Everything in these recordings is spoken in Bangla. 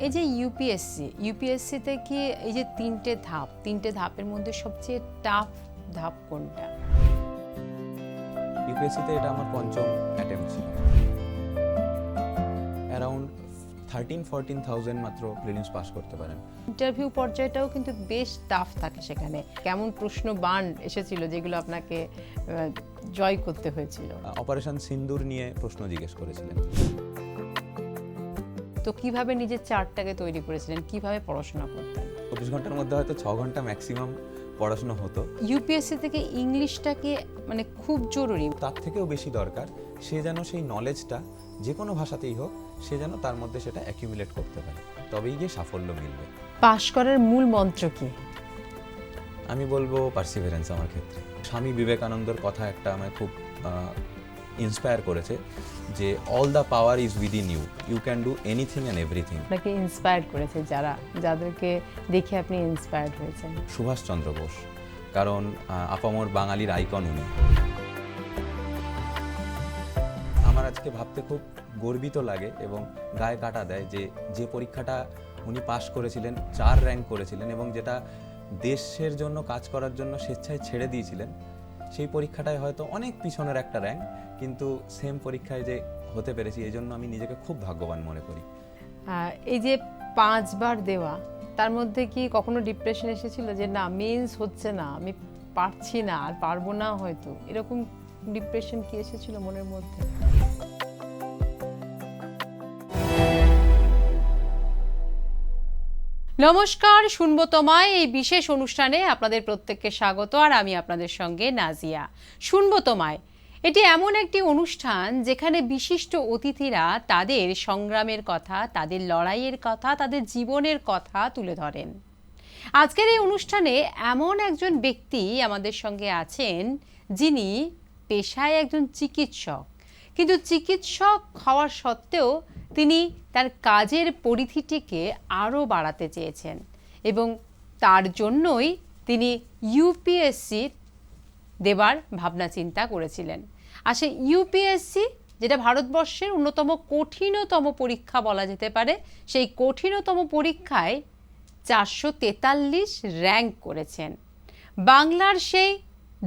এই যে ইউপিএসসিতে কি এই যে তিনটে ধাপের মধ্যে সবচেয়ে টাফ ধাপ কোনটা? ইউপিএসসিতে এটা আমার পঞ্চম অ্যাটেম্প্ট ছিল। অ্যারাউন্ড 13-14,000 মাত্র প্রিলিমস পাস করতে পারেন। ইন্টারভিউ পর্যায়টাও কিন্তু বেশ টাফ থাকে সেখানে। কেমন প্রশ্ন বান্ড এসেছিল যেগুলো আপনাকে জয় করতে হয়েছিল? অপারেশন সিন্দুর নিয়ে প্রশ্ন জিজ্ঞেস করেছিলেন। তো কিভাবে নিজের চার্টটাকে তৈরি করেছিলেন, কিভাবে পড়াশোনা করতেন? 24 ঘন্টার মধ্যে হয়তো 6 ঘন্টা ম্যাক্সিমাম পড়াশোনা হতো। ইউপিএসসি থেকে ইংলিশটাকে মানে খুব জরুরি। তার থেকেও বেশি দরকার সে যেন সেই নলেজটা যে কোনো ভাষাতেই হোক সে যেন তার মধ্যে সেটা অ্যাকিউমুলেট করতে পারে, তবেই গিয়ে সাফল্য মিলবে। পাশ করার মূল মন্ত্র কি? আমি বলবো পার্সিভারেন্স। আমার ক্ষেত্রে স্বামী বিবেকানন্দর কথা একটা আমায় খুব ইন্সপায়ার করেছে যে all the power is within you, you can do anything and everything. আপনাকে ইন্সপায়ার করেছে যাদেরকে দেখে আপনি ইন্সপায়ার্ড হয়েছেন? সুভাষচন্দ্র বোস, কারণ আপামর বাঙালির আইকন উনি। আমার আজকে ভাবতে খুব গর্বিত লাগে এবং গায়ে কাটা দেয় যে যে পরীক্ষাটা উনি পাশ করেছিলেন, 4 র্যাঙ্ক করেছিলেন এবং যেটা দেশের জন্য কাজ করার জন্য স্বেচ্ছায় ছেড়ে দিয়েছিলেন, সেই পরীক্ষাটায় হয়তো অনেক পিছনের একটা র্যাঙ্ক, কিন্তু সেম পরীক্ষায় যে হতে পেরেছি এই জন্য আমি নিজেকে খুব ভাগ্যবান মনে করি। এই যে 5 বার দেওয়া, তার মধ্যে কি কখনো ডিপ্রেশন এসেছিল যে না মেন্স হচ্ছে না, আমি পারছি না, আর পারবো না হয়তো, এরকম ডিপ্রেশন কি এসেছিল মনের মধ্যে? নমস্কার, শুনবো তোমায় এই বিশেষ অনুষ্ঠানে আপনাদের প্রত্যেককে স্বাগত। আর আমি আপনাদের সঙ্গে নাজিয়া। শুনবো তোমায় এটি এমন একটি অনুষ্ঠান যেখানে বিশিষ্ট অতিথিরা তাদের সংগ্রামের কথা, তাদের লড়াইয়ের কথা, তাদের জীবনের কথা তুলে ধরেন। আজকের এই অনুষ্ঠানে এমন একজন ব্যক্তি আমাদের সঙ্গে আছেন যিনি পেশায় একজন চিকিৎসক, কিন্তু চিকিৎসক হওয়ার সত্ত্বেও তিনি তার কাজের পরিধিটিকে আরও বাড়াতে চেয়েছেন এবং তার জন্যই তিনি ইউপিএসসি দেবার ভাবনা চিন্তা করেছিলেন। আর সেই ইউপিএসসি, যেটা ভারতবর্ষের অন্যতম কঠিনতম পরীক্ষা বলা যেতে পারে, সেই কঠিনতম পরীক্ষায় 443 র্যাঙ্ক করেছেন। বাংলার সেই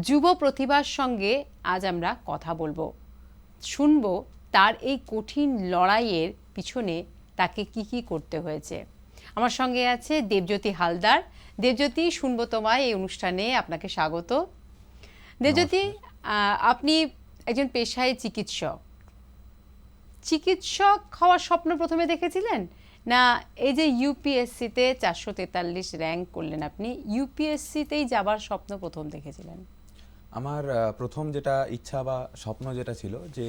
যুব প্রতিভার সঙ্গে আজ আমরা কথা বলবো, শুনবো তার এই কঠিন লড়াইয়ের পিছনে তাকে কি কি করতে হয়েছে। আমার সঙ্গে আছে দেবজ্যোতি হালদার। দেবজ্যোতি, শুনবো তোমায় এই অনুষ্ঠানে আপনাকে স্বাগত। দেবজ্যোতি, আপনি একজন পেশায় চিকিৎসক হওয়ার স্বপ্ন প্রথমে দেখেছিলেন, না এই যে ইউপিএসসিতে 443 র্যাঙ্ক করলেন আপনি, ইউপিএসসিতেই যাবার স্বপ্ন প্রথম দেখেছিলেন? আমার প্রথম যেটা ইচ্ছা বা স্বপ্ন যেটা ছিল যে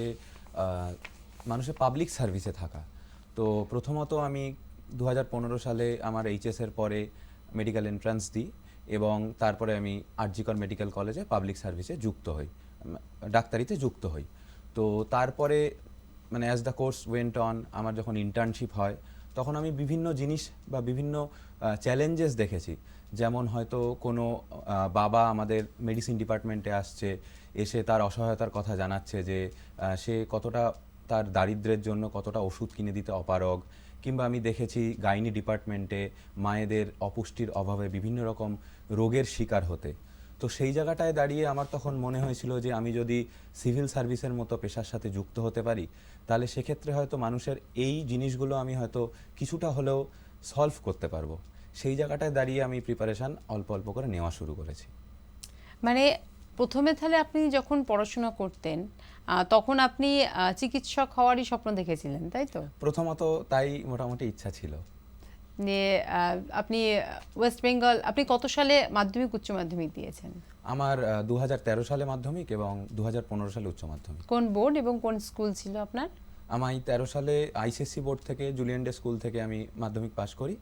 মানুষের পাবলিক সার্ভিসে থাকা। তো প্রথমত আমি 2015 সালে আমার এইচএসের পরে মেডিকেল এন্ট্রান্স দিই এবং তারপরে আমি আরজিকর মেডিকেল কলেজে পাবলিক সার্ভিসে যুক্ত হই, ডাক্তারিতে যুক্ত হই। তো তারপরে মানে as the course went on, আমার যখন ইন্টার্নশিপ হয় তখন আমি বিভিন্ন জিনিস বা বিভিন্ন চ্যালেঞ্জেস দেখেছি। যেমন হয়তো কোনো বাবা আমাদের মেডিসিন ডিপার্টমেন্টে আসছে, এসে তার অসহায়তার কথা জানাচ্ছে যে সে কতটা তার দারিদ্র্যের জন্য কতটা ওষুধ কিনে দিতে অপারগ, কিংবা আমি দেখেছি গাইনি ডিপার্টমেন্টে মায়েদের অপুষ্টির অভাবে বিভিন্ন রকম রোগের শিকার হতে। তো সেই জায়গাটায় দাঁড়িয়ে আমার তখন মনে হয়েছিল যে আমি যদি সিভিল সার্ভিসের মতো পেশার সাথে যুক্ত হতে পারি তাহলে সেক্ষেত্রে হয়তো মানুষের এই জিনিসগুলো আমি হয়তো কিছুটা হলেও সলভ করতে পারবো। সেই জায়গাটায় দাঁড়িয়ে আমি প্রিপারেশান অল্প অল্প করে নেওয়া শুরু করেছি। মানে প্রথমে তাহলে আপনি যখন পড়াশোনা করতেন তখন আপনি চিকিৎসক হওয়ারই স্বপ্ন দেখেছিলেন, তাই তো? প্রথমত তাই মোটামুটি ইচ্ছা ছিল। আপনি ওয়েস্ট বেঙ্গল, আপনি কত সালে মাধ্যমিক উচ্চ মাধ্যমিক দিয়েছেন? আমার 2013 সালে মাধ্যমিক এবং 2015 সালে উচ্চ মাধ্যমিক। কোন বোর্ড এবং কোন স্কুল ছিল আপনার? আমি 13 সালে আইসিএসসি বোর্ড থেকে জুলিয়ান ডে স্কুল থেকে আমি মাধ্যমিক পাশ করি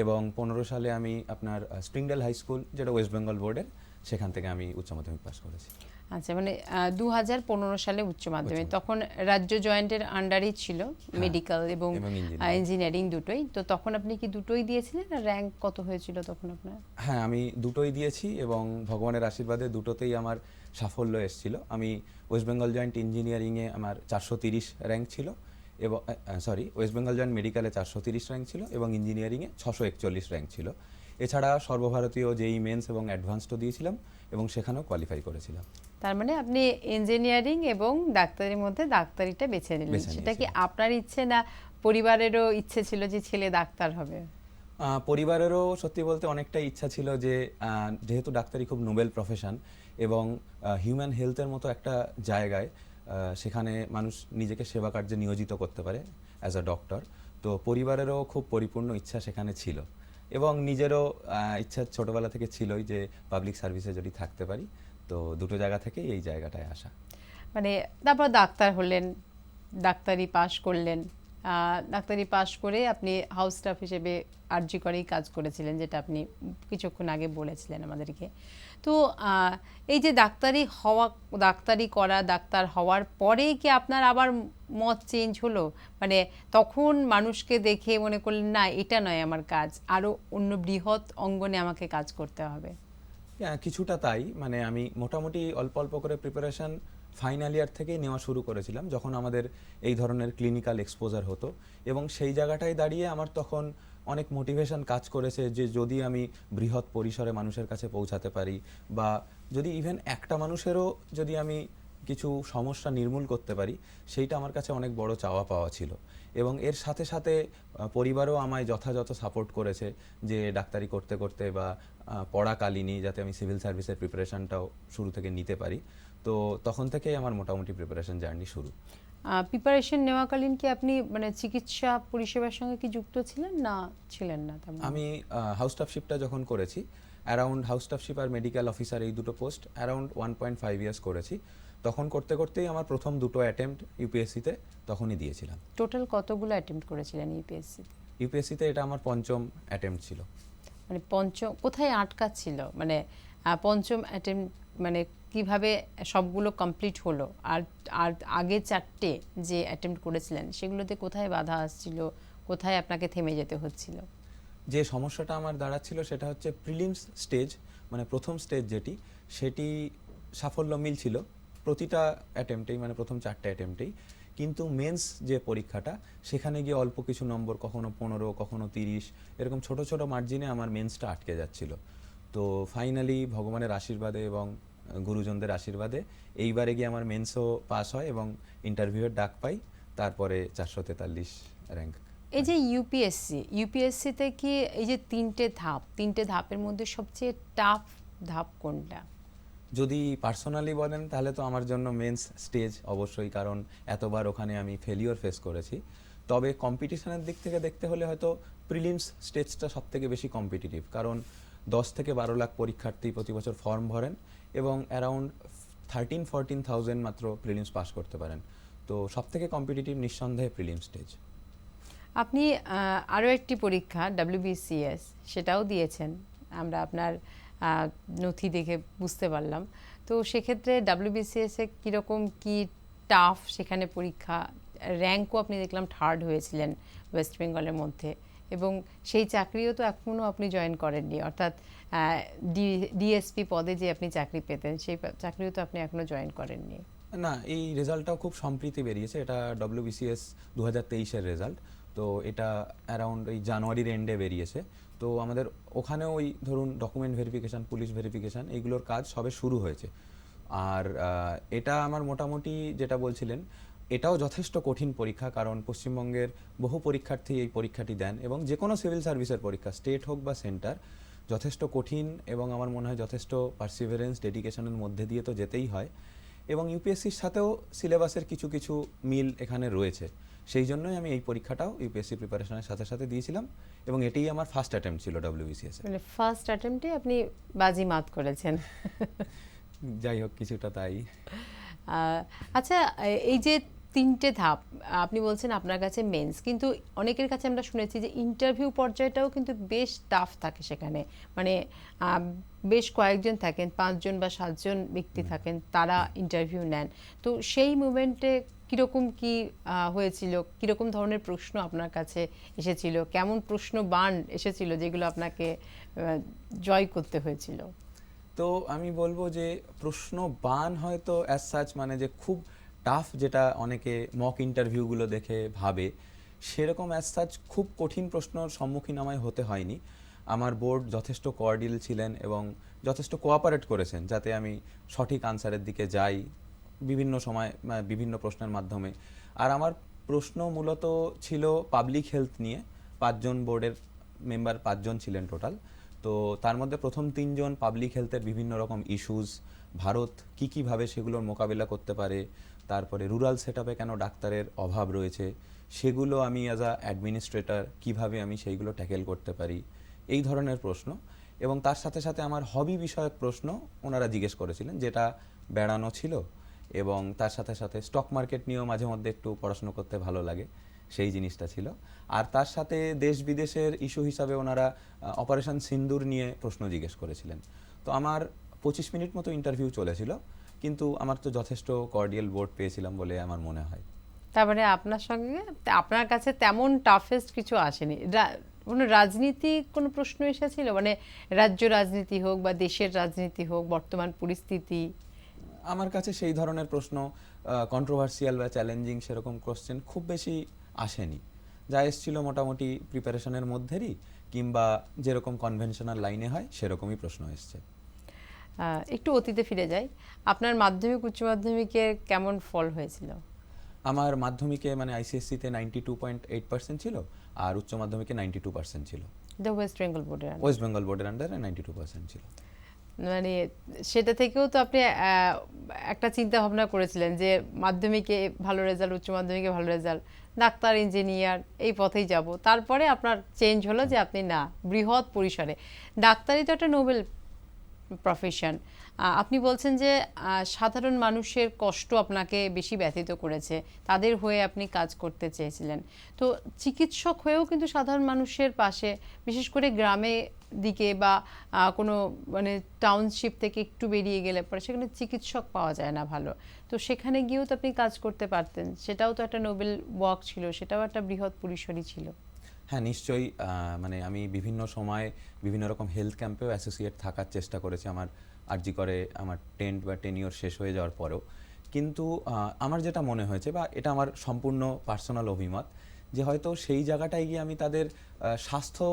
এবং 15 সালে আমি আপনার স্প্রিংডেল হাই স্কুল, যেটা ওয়েস্ট বেঙ্গল বোর্ডের, সেখান থেকে আমি উচ্চ মাধ্যমিক পাশ করেছি। আচ্ছা, মানে 2015 সালে উচ্চ মাধ্যমিক, তখন রাজ্য জয়েন্টের আন্ডারই ছিল মেডিকেল এবং ইঞ্জিনিয়ারিং দুটোই। তো তখন আপনি কি দুটোই দিয়েছিলেন? আর র্যাঙ্ক কত হয়েছিল তখন আপনার? হ্যাঁ, আমি দুটোই দিয়েছি এবং ভগবানের আশীর্বাদে দুটোতেই আমার সাফল্য এসেছিল। আমি ওয়েস্ট বেঙ্গল জয়েন্ট ইঞ্জিনিয়ারিংয়ে আমার 430 র্যাঙ্ক ছিল এবং ওয়েস্ট বেঙ্গল জয়েন্ট মেডিকেলে 430 র্যাঙ্ক ছিল এবং ইঞ্জিনিয়ারিংয়ে 641 র্যাঙ্ক ছিল। এছাড়া সর্বভারতীয় জেই মেন্স এবং অ্যাডভান্সডও দিয়েছিলাম এবং সেখানেও কোয়ালিফাই করেছিলাম। তার মানে আপনি ইঞ্জিনিয়ারিং এবং ডাক্তারির মধ্যে ডাক্তারিটা বেছে নিলেন, সেটা কি আপনার ইচ্ছে না পরিবারেরও ইচ্ছে ছিল যে ছেলে ডাক্তার হবে? পরিবারেরও সত্যি বলতে অনেকটাই ইচ্ছা ছিল যে যেহেতু ডাক্তারি খুব নোবেল প্রফেশন এবং হিউম্যান হেলথের মতো একটা জায়গায় সেখানে মানুষ নিজেকে সেবা কার্যে নিয়োজিত করতে পারে অ্যাজ আ ডক্টর, তো পরিবারেরও খুব পরিপূর্ণ ইচ্ছা সেখানে ছিল এবং নিজেরও ইচ্ছা ছোটবেলা থেকে ছিলই যে পাবলিক সার্ভিসে যদি থাকতে পারি, তো দুটো জায়গা থেকেই এই জায়গাটায় আসা। মানে তারপর ডাক্তার হলেন, ডাক্তারি পাশ করলেন, ডাক্তারি পাশ করে আপনি হাউস স্টাফ হিসেবে আরজি করেই কাজ করেছিলেন, যেটা আপনি কিছুক্ষণ আগে বলেছিলেন আমাদেরকে। তো এই যে ডাক্তারি করা, ডাক্তার হওয়ার পরেই কি আপনার আবার মত চেঞ্জ হলো? মানে তখন মানুষকে দেখে মনে করলেন না এটা নয় আমার কাজ, আরও অন্য বৃহৎ অঙ্গনে আমাকে কাজ করতে হবে? কিছুটা তাই, মানে আমি মোটামুটি অল্প অল্প করে প্রিপারেশন ফাইনাল ইয়ার থেকেই নেওয়া শুরু করেছিলাম যখন আমাদের এই ধরনের ক্লিনিক্যাল এক্সপোজার হতো, এবং সেই জায়গাটায় দাঁড়িয়ে আমার তখন অনেক মোটিভেশন কাজ করেছে যে যদি আমি বৃহৎ পরিসরে মানুষের কাছে পৌঁছাতে পারি, বা যদি ইভেন একটা মানুষেরও যদি আমি কিছু সমস্যা নির্মূল করতে পারি, সেইটা আমার কাছে অনেক বড় চাওয়া পাওয়া ছিল। এবং এর সাথে সাথে পরিবারও আমায় যথাযথ সাপোর্ট করেছে যে ডাক্তারি করতে করতে বা পড়াকালীনই যাতে আমি সিভিল সার্ভিসের প্রিপারেশনটাও শুরু থেকে নিতে পারি। তো তখন থেকেই আমার মোটামুটি প্রিপারেশন জার্নি শুরু। প্রিপারেশন নেওয়াকালীন কি আপনি মানে চিকিৎসা পরিষেবার সঙ্গে কি যুক্ত ছিলেন না ছিলেন না? আমি হাউস স্টাফশিপটা যখন করেছি, অ্যারাউন্ড হাউস স্টাফশিপ আর মেডিকেল অফিসার এই দুটো পোস্ট অ্যারাউন্ড 1.5 ইয়ার্স করেছি। তখন করতে করতেই আমার প্রথম দুটো অ্যাটেম্প্ট ইউপিএসসিতে তখনই দিয়েছিলাম। টোটাল কতগুলো অ্যাটেম্প্ট করেছিলেন ইউপিএসসি? ইউপিএসসিতে এটা আমার পঞ্চম অ্যাটেম্প্ট ছিল। মানে পঞ্চম কোথায় আটকা ছিল? মানে পঞ্চম অ্যাটেম্প্ট মানে কিভাবে সবগুলো কমপ্লিট হলো? আর আর আগে চারটে যে অ্যাটেম্প্ট করেছিলেন সেগুলোতে কোথায় বাধা আসছিল, কোথায় আপনাকে থেমে যেতে হচ্ছিল? যে সমস্যাটা আমার দাঁড়াচ্ছিল সেটা হচ্ছে প্রিলিমস স্টেজ, মানে প্রথম স্টেজ সেটি সাফল্য মিলছিল প্রতিটা অ্যাটেম্পটেই, মানে প্রথম চারটে অ্যাটেম্পটেই। কিন্তু মেন্স যে পরীক্ষাটা, সেখানে গিয়ে অল্প কিছু নম্বর, কখনো 15, কখনো 30, এরকম ছোট ছোট মার্জিনে আমার মেন্সটা আটকে যাচ্ছিল। তো ফাইনালি ভগবানের আশীর্বাদে এবং গুরুজনদের আশীর্বাদে এইবারে গিয়ে আমার মেন্সও পাস হয় এবং ইন্টারভিউয়ের ডাক পাই, তারপরে 443 র্যাঙ্ক। এই যে ইউপিএসসিতে কি এই যে তিনটে ধাপের মধ্যে সবচেয়ে টাফ ধাপ কোনটা? যদি পার্সোনালি বলেন তাহলে তো আমার জন্য মেন্স স্টেজ অবশ্যই, কারণ এতবার ওখানে আমি ফেলিওর ফেস করেছি। তবে কম্পিটিশনের দিক থেকে দেখতে হলে হয়তো প্রিলিমস স্টেজটা সব থেকে বেশি কম্পিটিটিভ, কারণ 10 থেকে 12 লাখ পরীক্ষার্থী প্রতি বছর ফর্ম ভরেন এবং অ্যারাউন্ড 13-14,000 মাত্র প্রিলিমস পাস করতে পারেন। তো সব থেকে কম্পিটিটিভ নিঃসন্দেহে প্রিলিমস স্টেজ। আপনি আরও একটি পরীক্ষা WBCS সেটাও দিয়েছেন, আমরা আপনার নথি দেখে বুঝতে পারলাম। তো সেক্ষেত্রে WBCS-এ কীরকম কি টাফ সেখানে পরীক্ষা? র্যাঙ্কও আপনি দেখলাম 3rd হয়েছিলেন ওয়েস্ট বেঙ্গলের মধ্যে, এবং সেই চাকরিও তো এখনও আপনি জয়েন করেননি, অর্থাৎ ডিএসপি পদে যে আপনি চাকরি পেতেন সেই চাকরিও তো আপনি এখনও জয়েন করেননি। না, এই রেজাল্টটাও খুব সম্প্রীতি বেরিয়েছে। এটা WBCS 2023-এর রেজাল্ট। তো এটা অ্যারাউন্ড ওই জানুয়ারির এন্ডে বেরিয়েছে। তো আমাদের ওখানেও ওই ধরুন ডকুমেন্ট ভেরিফিকেশান, পুলিশ ভেরিফিকেশান, এইগুলোর কাজ সবে শুরু হয়েছে। আর এটা আমার মোটামুটি যেটা বলছিলেন, এটাও যথেষ্ট কঠিন পরীক্ষা, কারণ পশ্চিমবঙ্গের বহু পরীক্ষার্থী এই পরীক্ষাটি দেন এবং যে কোনো সিভিল সার্ভিসের পরীক্ষা, স্টেট হোক বা সেন্টার, যথেষ্ট কঠিন এবং আমার মনে হয় যথেষ্ট পারসিভারেন্স, ডেডিকেশনের মধ্যে দিয়ে তো যেতেই হয়। এবং ইউপিএসসির সাথেও সিলেবাসের কিছু কিছু মিল এখানে রয়েছে, সেই জন্যই আমি এই পরীক্ষাটাও ইউপিএসসি প্রিপারেশনের সাথে সাথে দিয়েছিলাম এবং এটাই আমার ফার্স্ট অ্যাটেম্প্ট ছিল WBCS। মানে ফার্স্ট অ্যাটেম্পটে আপনি বাজি মাত করেছেন। যাই হোক, কিছুটা তাই। আচ্ছা, এই যে তিনটে ধাপ আপনি বলছেন আপনার কাছে মেন্স, কিন্তু অনেকের কাছে আমরা শুনেছি যে ইন্টারভিউ পর্যায়টাও কিন্তু বেশ টাফ থাকে সেখানে, মানে বেশ কয়েকজন থাকেন, 5 জন বা 7 জন ব্যক্তি থাকেন, তারা ইন্টারভিউ নেন। তো সেই মুভমেন্টে কীরকম কি হয়েছিল, কীরকম ধরনের প্রশ্ন আপনার কাছে এসেছিল, কেমন প্রশ্ন বাণ এসেছিল যেগুলো আপনাকে জয় করতে হয়েছিল? তো আমি বলবো যে প্রশ্ন বান হয়তো অ্যাজ সাচ, মানে যে খুব টাফ যেটা অনেকে মক ইন্টারভিউগুলো দেখে ভাবে, সেরকম অ্যাজ সাচ খুব কঠিন প্রশ্নর সম্মুখীন আমায় হতে হয়নি। আমার বোর্ড যথেষ্ট কোঅর্ডিয়াল ছিলেন এবং যথেষ্ট কোঅপারেট করেছেন যাতে আমি সঠিক আনসারের দিকে যাই বিভিন্ন সময় বিভিন্ন প্রশ্নের মাধ্যমে। আর আমার প্রশ্ন মূলত ছিল পাবলিক হেলথ নিয়ে। 5 জন বোর্ডের মেম্বার, 5 জন ছিলেন টোটাল। তো তার মধ্যে প্রথম 3 জন পাবলিক হেলথের বিভিন্ন রকম ইস্যুস, ভারত কীভাবে সেগুলোর মোকাবিলা করতে পারে, তারপরে রুরাল সেটআপে কেন ডাক্তারের অভাব রয়েছে, সেগুলো আমি অ্যাজ আ অ্যাডমিনিস্ট্রেটর কীভাবে আমি সেইগুলো ট্যাকেল করতে পারি, এই ধরনের প্রশ্ন। এবং তার সাথে সাথে আমার হবি বিষয়ক প্রশ্ন ওনারা জিজ্ঞেস করেছিলেন, যেটা বেড়ানো ছিল এবং তার সাথে সাথে স্টক মার্কেট নিয়েও মাঝে মধ্যে একটু পড়াশুনো করতে ভালো লাগে, সেই জিনিসটা ছিল। আর তার সাথে দেশ বিদেশের ইস্যু হিসাবে ওনারা অপারেশন সিন্দুর নিয়ে প্রশ্ন জিজ্ঞেস করেছিলেন। তো আমার 25 মিনিট মতো ইন্টারভিউ চলেছিল, কিন্তু আমার তো যথেষ্ট কর্ডিয়াল বোর্ড পেয়েছিলাম বলে আমার মনে হয়। তার মানে আপনার সঙ্গে, আপনার কাছে তেমন টাফেস্ট কিছু আসেনি। কোনো রাজনীতি কোনো প্রশ্ন এসেছিল, মানে রাজ্য রাজনীতি হোক বা দেশের রাজনীতি হোক, বর্তমান পরিস্থিতি? আমার কাছে সেই ধরনের প্রশ্ন, কন্ট্রোভার্সিয়াল বা চ্যালেঞ্জিং সেরকম কোশ্চেন খুব বেশি আসেনি। যা এসেছিল মোটামুটি প্রিপারেশনের মধ্যেরই, কিংবা যেরকম কনভেনশনাল লাইনে হয় সেরকমই প্রশ্ন এসছে। একটু অতীতে ফিরে যাই, আপনার মাধ্যমিক উচ্চ মাধ্যমিকের কেমন ফল হয়েছিল? আমার মাধ্যমিকে মানে আইসিএসসিতে 92.8% ছিল, আর উচ্চ মাধ্যমিকে 92% ছিল। ওয়েস্ট বেঙ্গল বোর্ডের ওয়েস্ট বেঙ্গল বোর্ডের আন্ডারে 92% ছিল। মানে সেটা থেকেও তো আপনি একটা চিন্তা ভাবনা করেছিলেন যে মাধ্যমিকে ভালো রেজাল্ট, উচ্চ মাধ্যমিকে ভালো রেজাল্ট, ডাক্তার, ইঞ্জিনিয়ার এই পথেই যাব। তারপরে আপনার চেঞ্জ হলো যে আপনি না, বৃহৎ পরিসরে ডাক্তারি তো একটা নোবেল প্রফেশন। আপনি বলছেন যে সাধারণ মানুষের কষ্ট আপনাকে বেশি ব্যথিত করেছে, তাদের হয়ে আপনি কাজ করতে চেয়েছিলেন। তো চিকিৎসক হয়েও কিন্তু সাধারণ মানুষের পাশে, বিশেষ করে গ্রামে দিকে বা কোনো মানে টাউনশিপ থেকে একটু বেরিয়ে গেলে পরে সেখানে চিকিৎসক পাওয়া যায় না ভালো। তো সেখানে গিয়েও তো আপনি কাজ করতে পারতেন, সেটাও তো একটা নোবেল ওয়ার্ক ছিল, সেটাও একটা বৃহৎ পরিসরই ছিল। হ্যাঁ, নিশ্চয়ই। মানে আমি বিভিন্ন সময় বিভিন্ন রকম হেলথ ক্যাম্পেও অ্যাসোসিয়েট থাকার চেষ্টা করেছি আমার আরজি করে আমার 10 শেষ হয়ে যাওয়ার পরেও। কিন্তু আমার যেটা মনে হয়েছে, বা এটা আমার সম্পূর্ণ পার্সোনাল অভিমত, যে হয়তো সেই জায়গাটায় গিয়ে আমি তাদের স্বাস্থ্য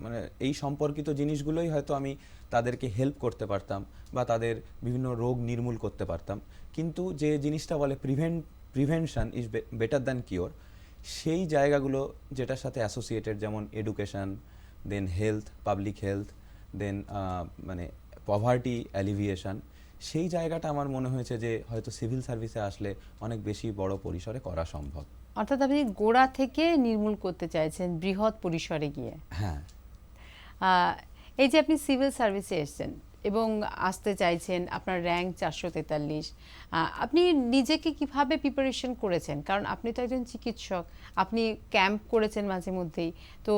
মানে এই সম্পর্কিত জিনিসগুলোই হয়তো আমি তাদেরকে হেল্প করতে পারতাম বা তাদের বিভিন্ন রোগ নির্মূল করতে পারতাম। কিন্তু যে জিনিসটা বলে prevention is better than cure, সেই জায়গাগুলো যেটার সাথে অ্যাসোসিয়েটেড, যেমন এডুকেশন, দেন হেলথ, পাবলিক হেলথ, দেন মানে পভার্টি অ্যালিভিয়েশন, সেই জায়গাটা আমার মনে হয়েছে যে হয়তো সিভিল সার্ভিসে আসলে অনেক বেশি বড় পরিসরে করা সম্ভব। অর্থাৎ আপনি গোড়া থেকে নির্মূল করতে চাইছেন বৃহৎ পরিসরে গিয়ে। হ্যাঁ। এই যে আপনি সিভিল সার্ভিসে এসেছেন এবং আসতে চাইছেন, আপনার র্যাঙ্ক 443, আপনি নিজেকে কিভাবে প্রিপারেশন করেছেন? কারণ আপনি তো একজন চিকিৎসক, আপনি ক্যাম্প করেছেন মাঝে মধ্যেই। তো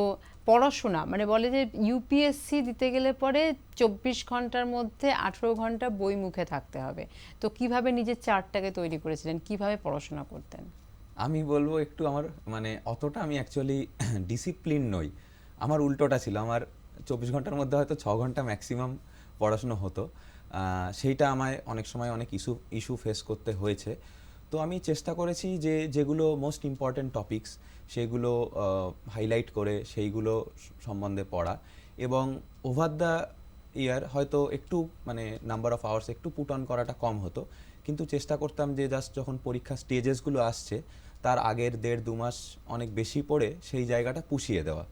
পড়াশোনা, মানে বলে যে ইউপিএসসি দিতে গেলে পরে 24 ঘন্টার মধ্যে 18 ঘন্টা বই মুখে থাকতে হবে। তো কিভাবে নিজের চার্টটাকে তৈরি করেছিলেন, কিভাবে পড়াশোনা করতেন? আমি বলবো একটু আমার মানে অতটা আমি অ্যাকচুয়ালি ডিসিপ্লিন নই। আমার উল্টোটা ছিল। আমার 24 ঘন্টার মধ্যে হয়তো 6 ঘন্টা ম্যাক্সিমাম পড়াশুনো হতো। সেইটা আমায় অনেক সময় অনেক ইস্যু ফেস করতে হয়েছে। তো আমি চেষ্টা করেছি যে যেগুলো মোস্ট ইম্পর্ট্যান্ট টপিকস সেগুলো হাইলাইট করে সেইগুলো সম্বন্ধে পড়া, এবং ওভার দ্য ইয়ার হয়তো একটু মানে নাম্বার অফ আওয়ার্স একটু পুট অন করাটা কম হতো, কিন্তু চেষ্টা করতাম যে জাস্ট যখন পরীক্ষা স্টেজেসগুলো আসছে তার আগের 1.5-2 মাস অনেক বেশি পড়ে সেই জায়গাটা পুষিয়ে দেওয়া।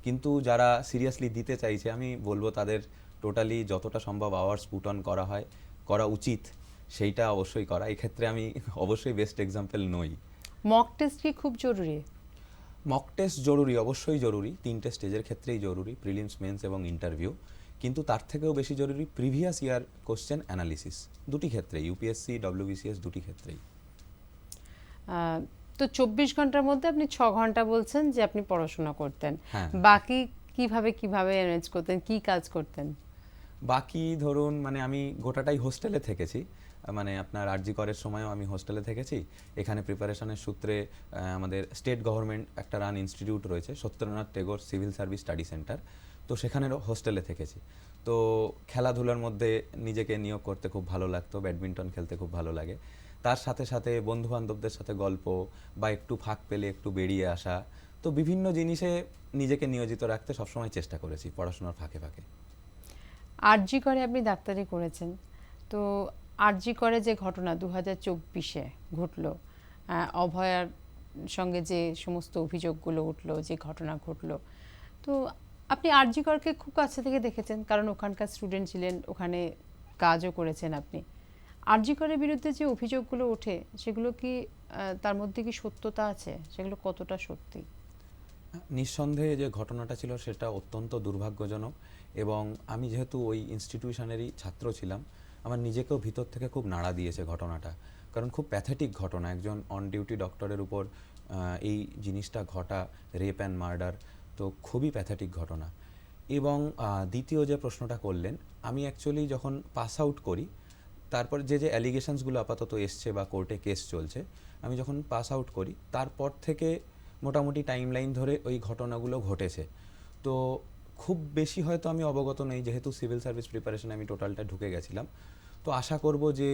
কিন্তু যারা সিরিয়াসলি দিতে চাইছে আমি বলবো তাদের টোটালি যতটা সম্ভব আওয়ার্স পুট অন করা উচিত, সেইটা অবশ্যই করা। এক্ষেত্রে আমি অবশ্যই বেস্ট এক্সাম্পল নই। মক টেস্ট কি খুব জরুরি? মক টেস্ট জরুরি, অবশ্যই জরুরি। 3টে স্টেজের ক্ষেত্রেই জরুরি, প্রিলিমস, মেন্স এবং ইন্টারভিউ। কিন্তু তার থেকেও বেশি জরুরি প্রিভিয়াস ইয়ার কোশ্চেন অ্যানালিসিস, দুটি ক্ষেত্রে, ইউপিএসসি, ডব্লিউবিসিএস দুটি ক্ষেত্রেই। তো 24 ঘন্টার মধ্যে আপনি 6 ঘন্টা বলছেন যে আপনি পড়াশোনা করতেন। হ্যাঁ। বাকি কিভাবে অ্যারেঞ্জ করতেন, কি কাজ করতেন? বাকি ধরুন মানে আমি গোটাটাই হোস্টেলে থেকেছি। মানে আপনার আরজি করের সময়ও আমি হোস্টেলে থেকেছি। এখানে প্রিপারেশনের সূত্রে আমাদের স্টেট গভর্নমেন্ট একটা রান ইনস্টিটিউট রয়েছে, Satyendranath Tagore civil service study centre, তো সেখানেরও হোস্টেলে থেকেছি। তো খেলাধুলার মধ্যে নিজেকে নিয়োগ করতে খুব ভালো লাগতো, ব্যাডমিন্টন খেলতে খুব ভালো লাগে। তার সাথে সাথে বন্ধু বান্ধবদের সাথে গল্প বা একটু ফাঁক পেলে একটু বেরিয়ে আসা, তো বিভিন্ন জিনিসে নিজেকে নিয়োজিত রাখতে সবসময় চেষ্টা করেছি পড়াশোনার ফাঁকে ফাঁকে। আরজি করে আপনি ডাক্তারি করেছেন, তো আরজি করে যে ঘটনা 2024-এ ঘটলো, অভয়ার সঙ্গে যে সমস্ত অভিযোগগুলো উঠলো, যে ঘটনা ঘটলো, তো আপনি আরজি করকে খুব কাছে থেকে দেখেছেন, কারণ ওখানকার স্টুডেন্ট ছিলেন, ওখানে কাজও করেছেন আপনি। আরজি করের বিরুদ্ধে যে অভিযোগগুলো ওঠে সেগুলো কি তার মধ্যে কি সত্যতা আছে, সেগুলো কতটা সত্যি? নিঃসন্দেহে যে ঘটনাটা ছিল সেটা অত্যন্ত দুর্ভাগ্যজনক, এবং আমি যেহেতু ওই ইনস্টিটিউশনেরই ছাত্র ছিলাম, আমার নিজেকেও ভিতর থেকে খুব নাড়া দিয়েছে ঘটনাটা। কারণ খুব প্যাথেটিক ঘটনা, একজন অন ডিউটি ডক্টরের উপর এই জিনিসটা ঘটা, রেপ অ্যান্ড মার্ডার, তো খুবই প্যাথেটিক ঘটনা। এবং দ্বিতীয় যে প্রশ্নটা করলেন, আমি অ্যাকচুয়ালি যখন পাস আউট করি, তারপর যে যে অ্যালিগেশনসগুলো আপাতত এসছে বা কোর্টে কেস চলছে, আমি যখন পাস আউট করি তারপর থেকে মোটামুটি টাইমলাইন ধরে ওই ঘটনাগুলো ঘটেছে। তো খুব বেশি হয়তো আমি অবগত নই, যেহেতু সিভিল সার্ভিস প্রিপারেশনে আমি টোটালটা ঢুকে গেছিলাম। তো আশা করব যে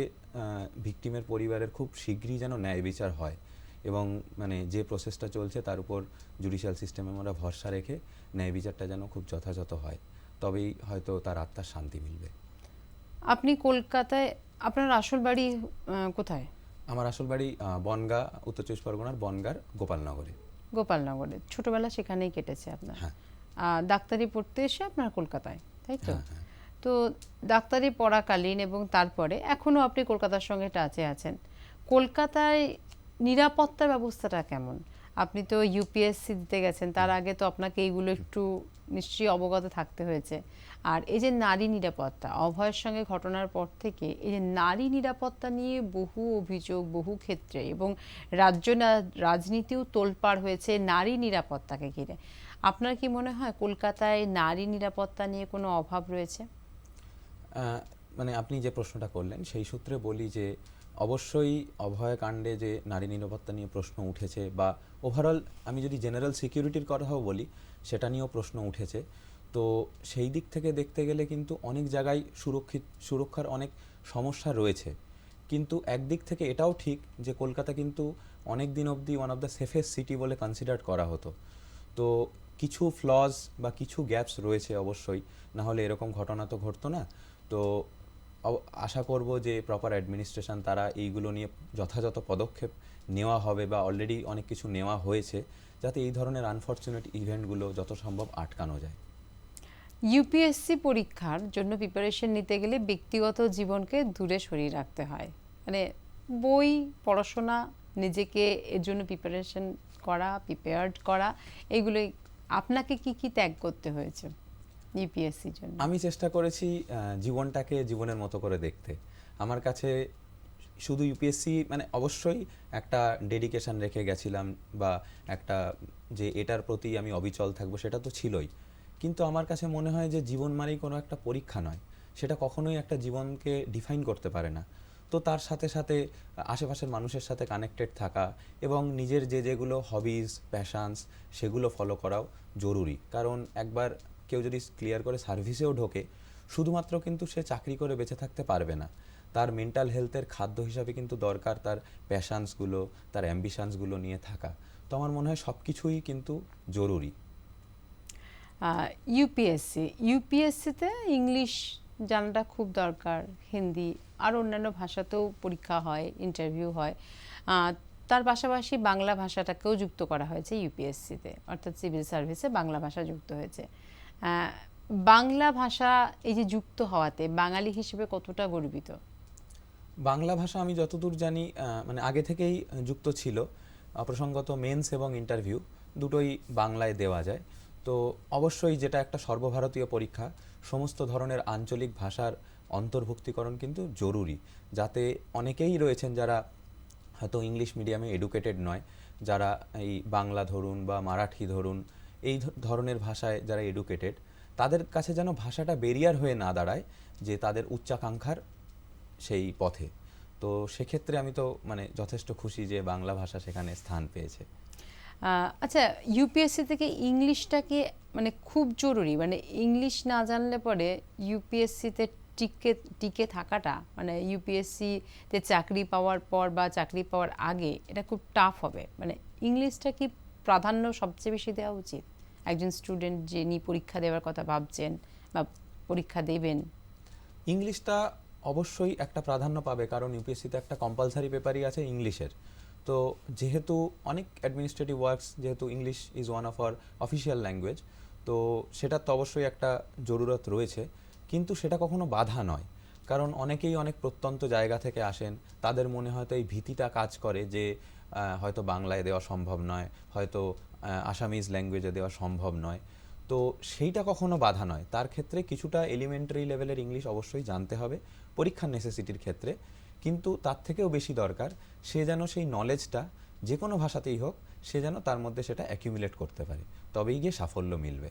ভিকটিমের পরিবারের খুব শীঘ্রই যেন ন্যায় বিচার হয়, এবং মানে যে প্রসেসটা চলছে তার উপর জুডিশিয়াল সিস্টেমে আমরা ভরসা রেখে ন্যায় বিচারটা যেন খুব যথাযথ হয়, তবেই হয়তো তার আত্মার শান্তি মিলবে। আপনি কলকাতায়, আপনার আসল বাড়ি কোথায়? আমার আসল বাড়ি বনগাঁ, উত্তর চব্বিশ পরগনার বনগাঁর গোপালনগরে। গোপালনগরে। ছোটবেলা সেখানেই কেটেছে আপনার। হ্যাঁ। ডাক্তারি পড়তে এসে আপনার কলকাতায়, তাই তো? হ্যাঁ, হ্যাঁ। তো ডাক্তারি পড়াকালীন এবং তারপরে এখনো আপনি কলকাতার সঙ্গে টাচে আছেন। কলকাতায় নিরাপত্তা ব্যবস্থাটা কেমন? আপনি তো ইউপিএসসি দিতে গেছেন, তার আগে তো আপনাকে এইগুলো একটু নিশ্চয়ই অবগত থাকতে হয়েছে। আর এই যে নারী নিরাপত্তা, অভয়ের সঙ্গে ঘটনার পর থেকে এই যে নারী নিরাপত্তা নিয়ে বহু অভিযোগ বহু ক্ষেত্রে, এবং রাজনীতিও তোলপাড় হয়েছে নারী নিরাপত্তাকে ঘিরে। আপনার কি মনে হয় কলকাতায় নারী নিরাপত্তা নিয়ে কোনো অভাব রয়েছে? মানে আপনি যে প্রশ্নটা করলেন সেই সূত্রে বলি যে অবশ্যই অভয়কাণ্ডে যে নারী নিরাপত্তা নিয়ে প্রশ্ন উঠেছে, বা ওভারঅল আমি যদি জেনারেল সিকিউরিটির কথাও বলি সেটা নিয়েও প্রশ্ন উঠেছে। তো সেই দিক থেকে দেখতে গেলে কিন্তু অনেক জায়গায় সুরক্ষার অনেক সমস্যা রয়েছে, কিন্তু একদিক থেকে এটাও ঠিক যে কলকাতা কিন্তু অনেক দিন অবধি one of the safest city বলে কনসিডার করা হতো। তো কিছু ফ্লজ বা কিছু গ্যাপস রয়েছে অবশ্যই, না হলে এরকম ঘটনা তো ঘটতো না। তো আশা করব যে প্রপার অ্যাডমিনিস্ট্রেশন তারা এইগুলো নিয়ে যথাযথ পদক্ষেপ নেওয়া হবে, বা অলরেডি অনেক কিছু নেওয়া হয়েছে, যাতে এই ধরনের আনফর্চুনেট ইভেন্টগুলো যত সম্ভব আটকানো যায়। ইউপিএসসি পরীক্ষার জন্য প্রিপারেশন নিতে গেলে ব্যক্তিগত জীবনকে দূরে সরিয়ে রাখতে হয়, মানে বই পড়াশোনা, নিজেকে এর জন্য প্রিপারেশন করা, প্রিপেয়ার্ড করা, এইগুলোই আপনাকে কি কি ত্যাগ করতে হয়েছে ইউপিএসসির জন্য? আমি চেষ্টা করেছি জীবনটাকে জীবনের মতো করে দেখতে। আমার কাছে শুধু ইউপিএসসি মানে অবশ্যই একটা ডেডিকেশন রেখে গেছিলাম, বা একটা যে এটার প্রতি আমি অবিচল থাকবো সেটা তো ছিলই, কিন্তু আমার কাছে মনে হয় যে জীবন মানেই কোনো একটা পরীক্ষা নয়, সেটা কখনোই একটা জীবনকে ডিফাইন করতে পারে না। তো তার সাথে সাথে আশেপাশের মানুষের সাথে কানেক্টেড থাকা, এবং নিজের যেগুলো হবিজ প্যাশানস সেগুলো ফলো করাও জরুরি। কারণ একবার কেউ যদি ক্লিয়ার করে সার্ভিসেও ঢোকে, শুধুমাত্র কিন্তু সে চাকরি করে বেঁচে থাকতে পারবে না, তার মেন্টাল হেলথের খাদ্য হিসাবে কিন্তু দরকার তার প্যাশানসগুলো, তার অ্যাম্বিশনসগুলো নিয়ে থাকা। তো আমার মনে হয় সব কিছুই কিন্তু জরুরি। ইউপিএসসিতে ইংলিশ জানাটা খুব দরকার, হিন্দি আর অন্যান্য ভাষাতেও পরীক্ষা হয়, ইন্টারভিউ হয়। তার পাশাপাশি বাংলা ভাষাটাকেও যুক্ত করা হয়েছে ইউপিএসসিতে, অর্থাৎ সিভিল সার্ভিসে বাংলা ভাষা যুক্ত হয়েছে। বাংলা ভাষা এই যে যুক্ত হওয়াতে বাঙালি হিসেবে কতটা গর্বিত? বাংলা ভাষা আমি যতদূর জানি মানে আগে থেকেই যুক্ত ছিল, প্রসঙ্গত মেন্স এবং ইন্টারভিউ দুটোই বাংলায় দেওয়া যায়। তো অবশ্যই যেটা একটা সর্বভারতীয় পরীক্ষা, সমস্ত ধরনের আঞ্চলিক ভাষার অন্তর্ভুক্তিকরণ কিন্তু জরুরি, যাতে অনেকেই রয়েছেন যারা হয়তো ইংলিশ মিডিয়ামে এডুকেটেড নয়, যারা এই বাংলা ধরুন বা মারাঠি ধরুন এই ধরনের ভাষায় যারা এডুকেটেড, তাদের কাছে যেন ভাষাটা ব্যারিয়ার হয়ে না দাঁড়ায় যে তাদের উচ্চাকাঙ্ক্ষার সেই পথে। তো সেক্ষেত্রে আমি তো মানে যথেষ্ট খুশি যে বাংলা ভাষা সেখানে স্থান পেয়েছে। আচ্ছা, ইউপিএসসি থেকে ইংলিশটা কি মানে খুব জরুরি, মানে ইংলিশ না জানলে পরে ইউপিএসসিতে টিকে টিকে থাকাটা, মানে ইউপিএসসিতে চাকরি পাওয়ার পর বা চাকরি পাওয়ার আগে এটা খুব টাফ হবে, মানে ইংলিশটা কি প্রাধান্য সবচেয়ে বেশি দেওয়া উচিত একজন স্টুডেন্ট যিনি পরীক্ষা দেওয়ার কথা ভাবছেন বা পরীক্ষা দেবেন? ইংলিশটা অবশ্যই একটা প্রাধান্য পাবে, কারণ ইউপিএসসিতে একটা কম্পালসারি পেপারই আছে ইংলিশের। তো যেহেতু অনেক অ্যাডমিনিস্ট্রেটিভ ওয়ার্কস, যেহেতু English is one of our official language, তো সেটার তো অবশ্যই একটা জরুরত রয়েছে, কিন্তু সেটা কখনো বাধা নয়। কারণ অনেকেই অনেক প্রত্যন্ত জায়গা থেকে আসেন, তাদের মনে হয়তো এই ভীতিটা কাজ করে যে হয়তো বাংলায় দেওয়া সম্ভব নয়, হয়তো আসামিজ ল্যাঙ্গুয়েজে দেওয়া সম্ভব নয়। তো সেইটা কখনো বাধা নয়, তার ক্ষেত্রে কিছুটা এলিমেন্টারি লেভেলের ইংলিশ অবশ্যই জানতে হবে পরীক্ষার নেসেসিটির ক্ষেত্রে, কিন্তু তার থেকেও বেশি দরকার সে যেন সেই নলেজটা যে কোনো ভাষাতেই হোক সে যেন তার মধ্যে সেটা অ্যাকিউমুলেট করতে পারে, তবেই গিয়ে সাফল্য মিলবে।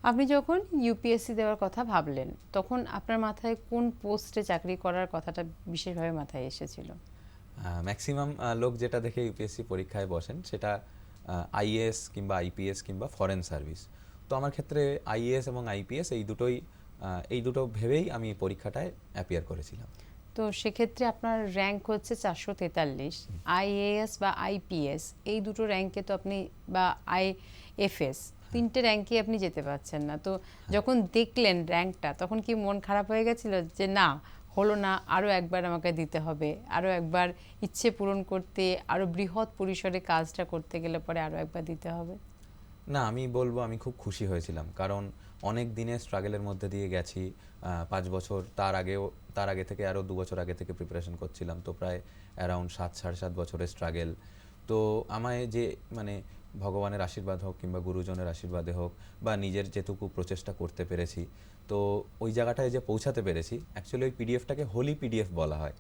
আপনি যখন ইউপিএসসি দেওয়ার কথা ভাবলেন তখন আপনার মাথায় কোন পোস্টে চাকরি করার কথাটা বিশেষভাবে মাথায় এসেছিল? ম্যাক্সিমাম লোক যেটা দেখে ইউপিএসসি পরীক্ষায় বসেন সেটা আইএএস কিংবা আইপিএস কিংবা ফরেন সার্ভিস। তো আমার ক্ষেত্রে আইএএস এবং আইপিএস এই দুটো ভেবেই আমি পরীক্ষাটায় অ্যাপিয়ার করেছিলাম। তো সেক্ষেত্রে আপনার র্যাঙ্ক হচ্ছে 443। আইএএস বা আইপিএস এই দুটো র্যাঙ্কে তো আপনি, বা আইএফএস, তিনটে র্যাঙ্কে আপনি যেতে পারছেন না। তো যখন দেখলেন র্যাঙ্কটা তখন কি মন খারাপ হয়ে গেছিল যে না, হলো না, আরও একবার আমাকে দিতে হবে, আরও একবার ইচ্ছে পূরণ করতে, আরও বৃহৎ পরিসরে কাজটা করতে গেলে পরে আরও একবার দিতে হবে? না, আমি বলবো আমি খুব খুশি হয়েছিলাম, কারণ অনেক দিনের স্ট্রাগলের মধ্যে দিয়ে গেছি। 5 বছর, তার আগে থেকে আরও 2 বছর আগে থেকে প্রিপারেশন করছিলাম, তো প্রায় অ্যারাউন্ড 7 সাড়ে 7 বছরের স্ট্রাগল। তো আমায় যে মানে ভগবানের আশীর্বাদ হোক কিংবা গুরুজনের আশীর্বাদে হোক বা নিজের যেটুকু প্রচেষ্টা করতে পেরেছি, তো ওই জায়গাটায় যে পৌঁছাতে পেরেছি, অ্যাকচুয়ালি ওই পিডিএফটাকে হোলি পিডিএফ বলা হয়।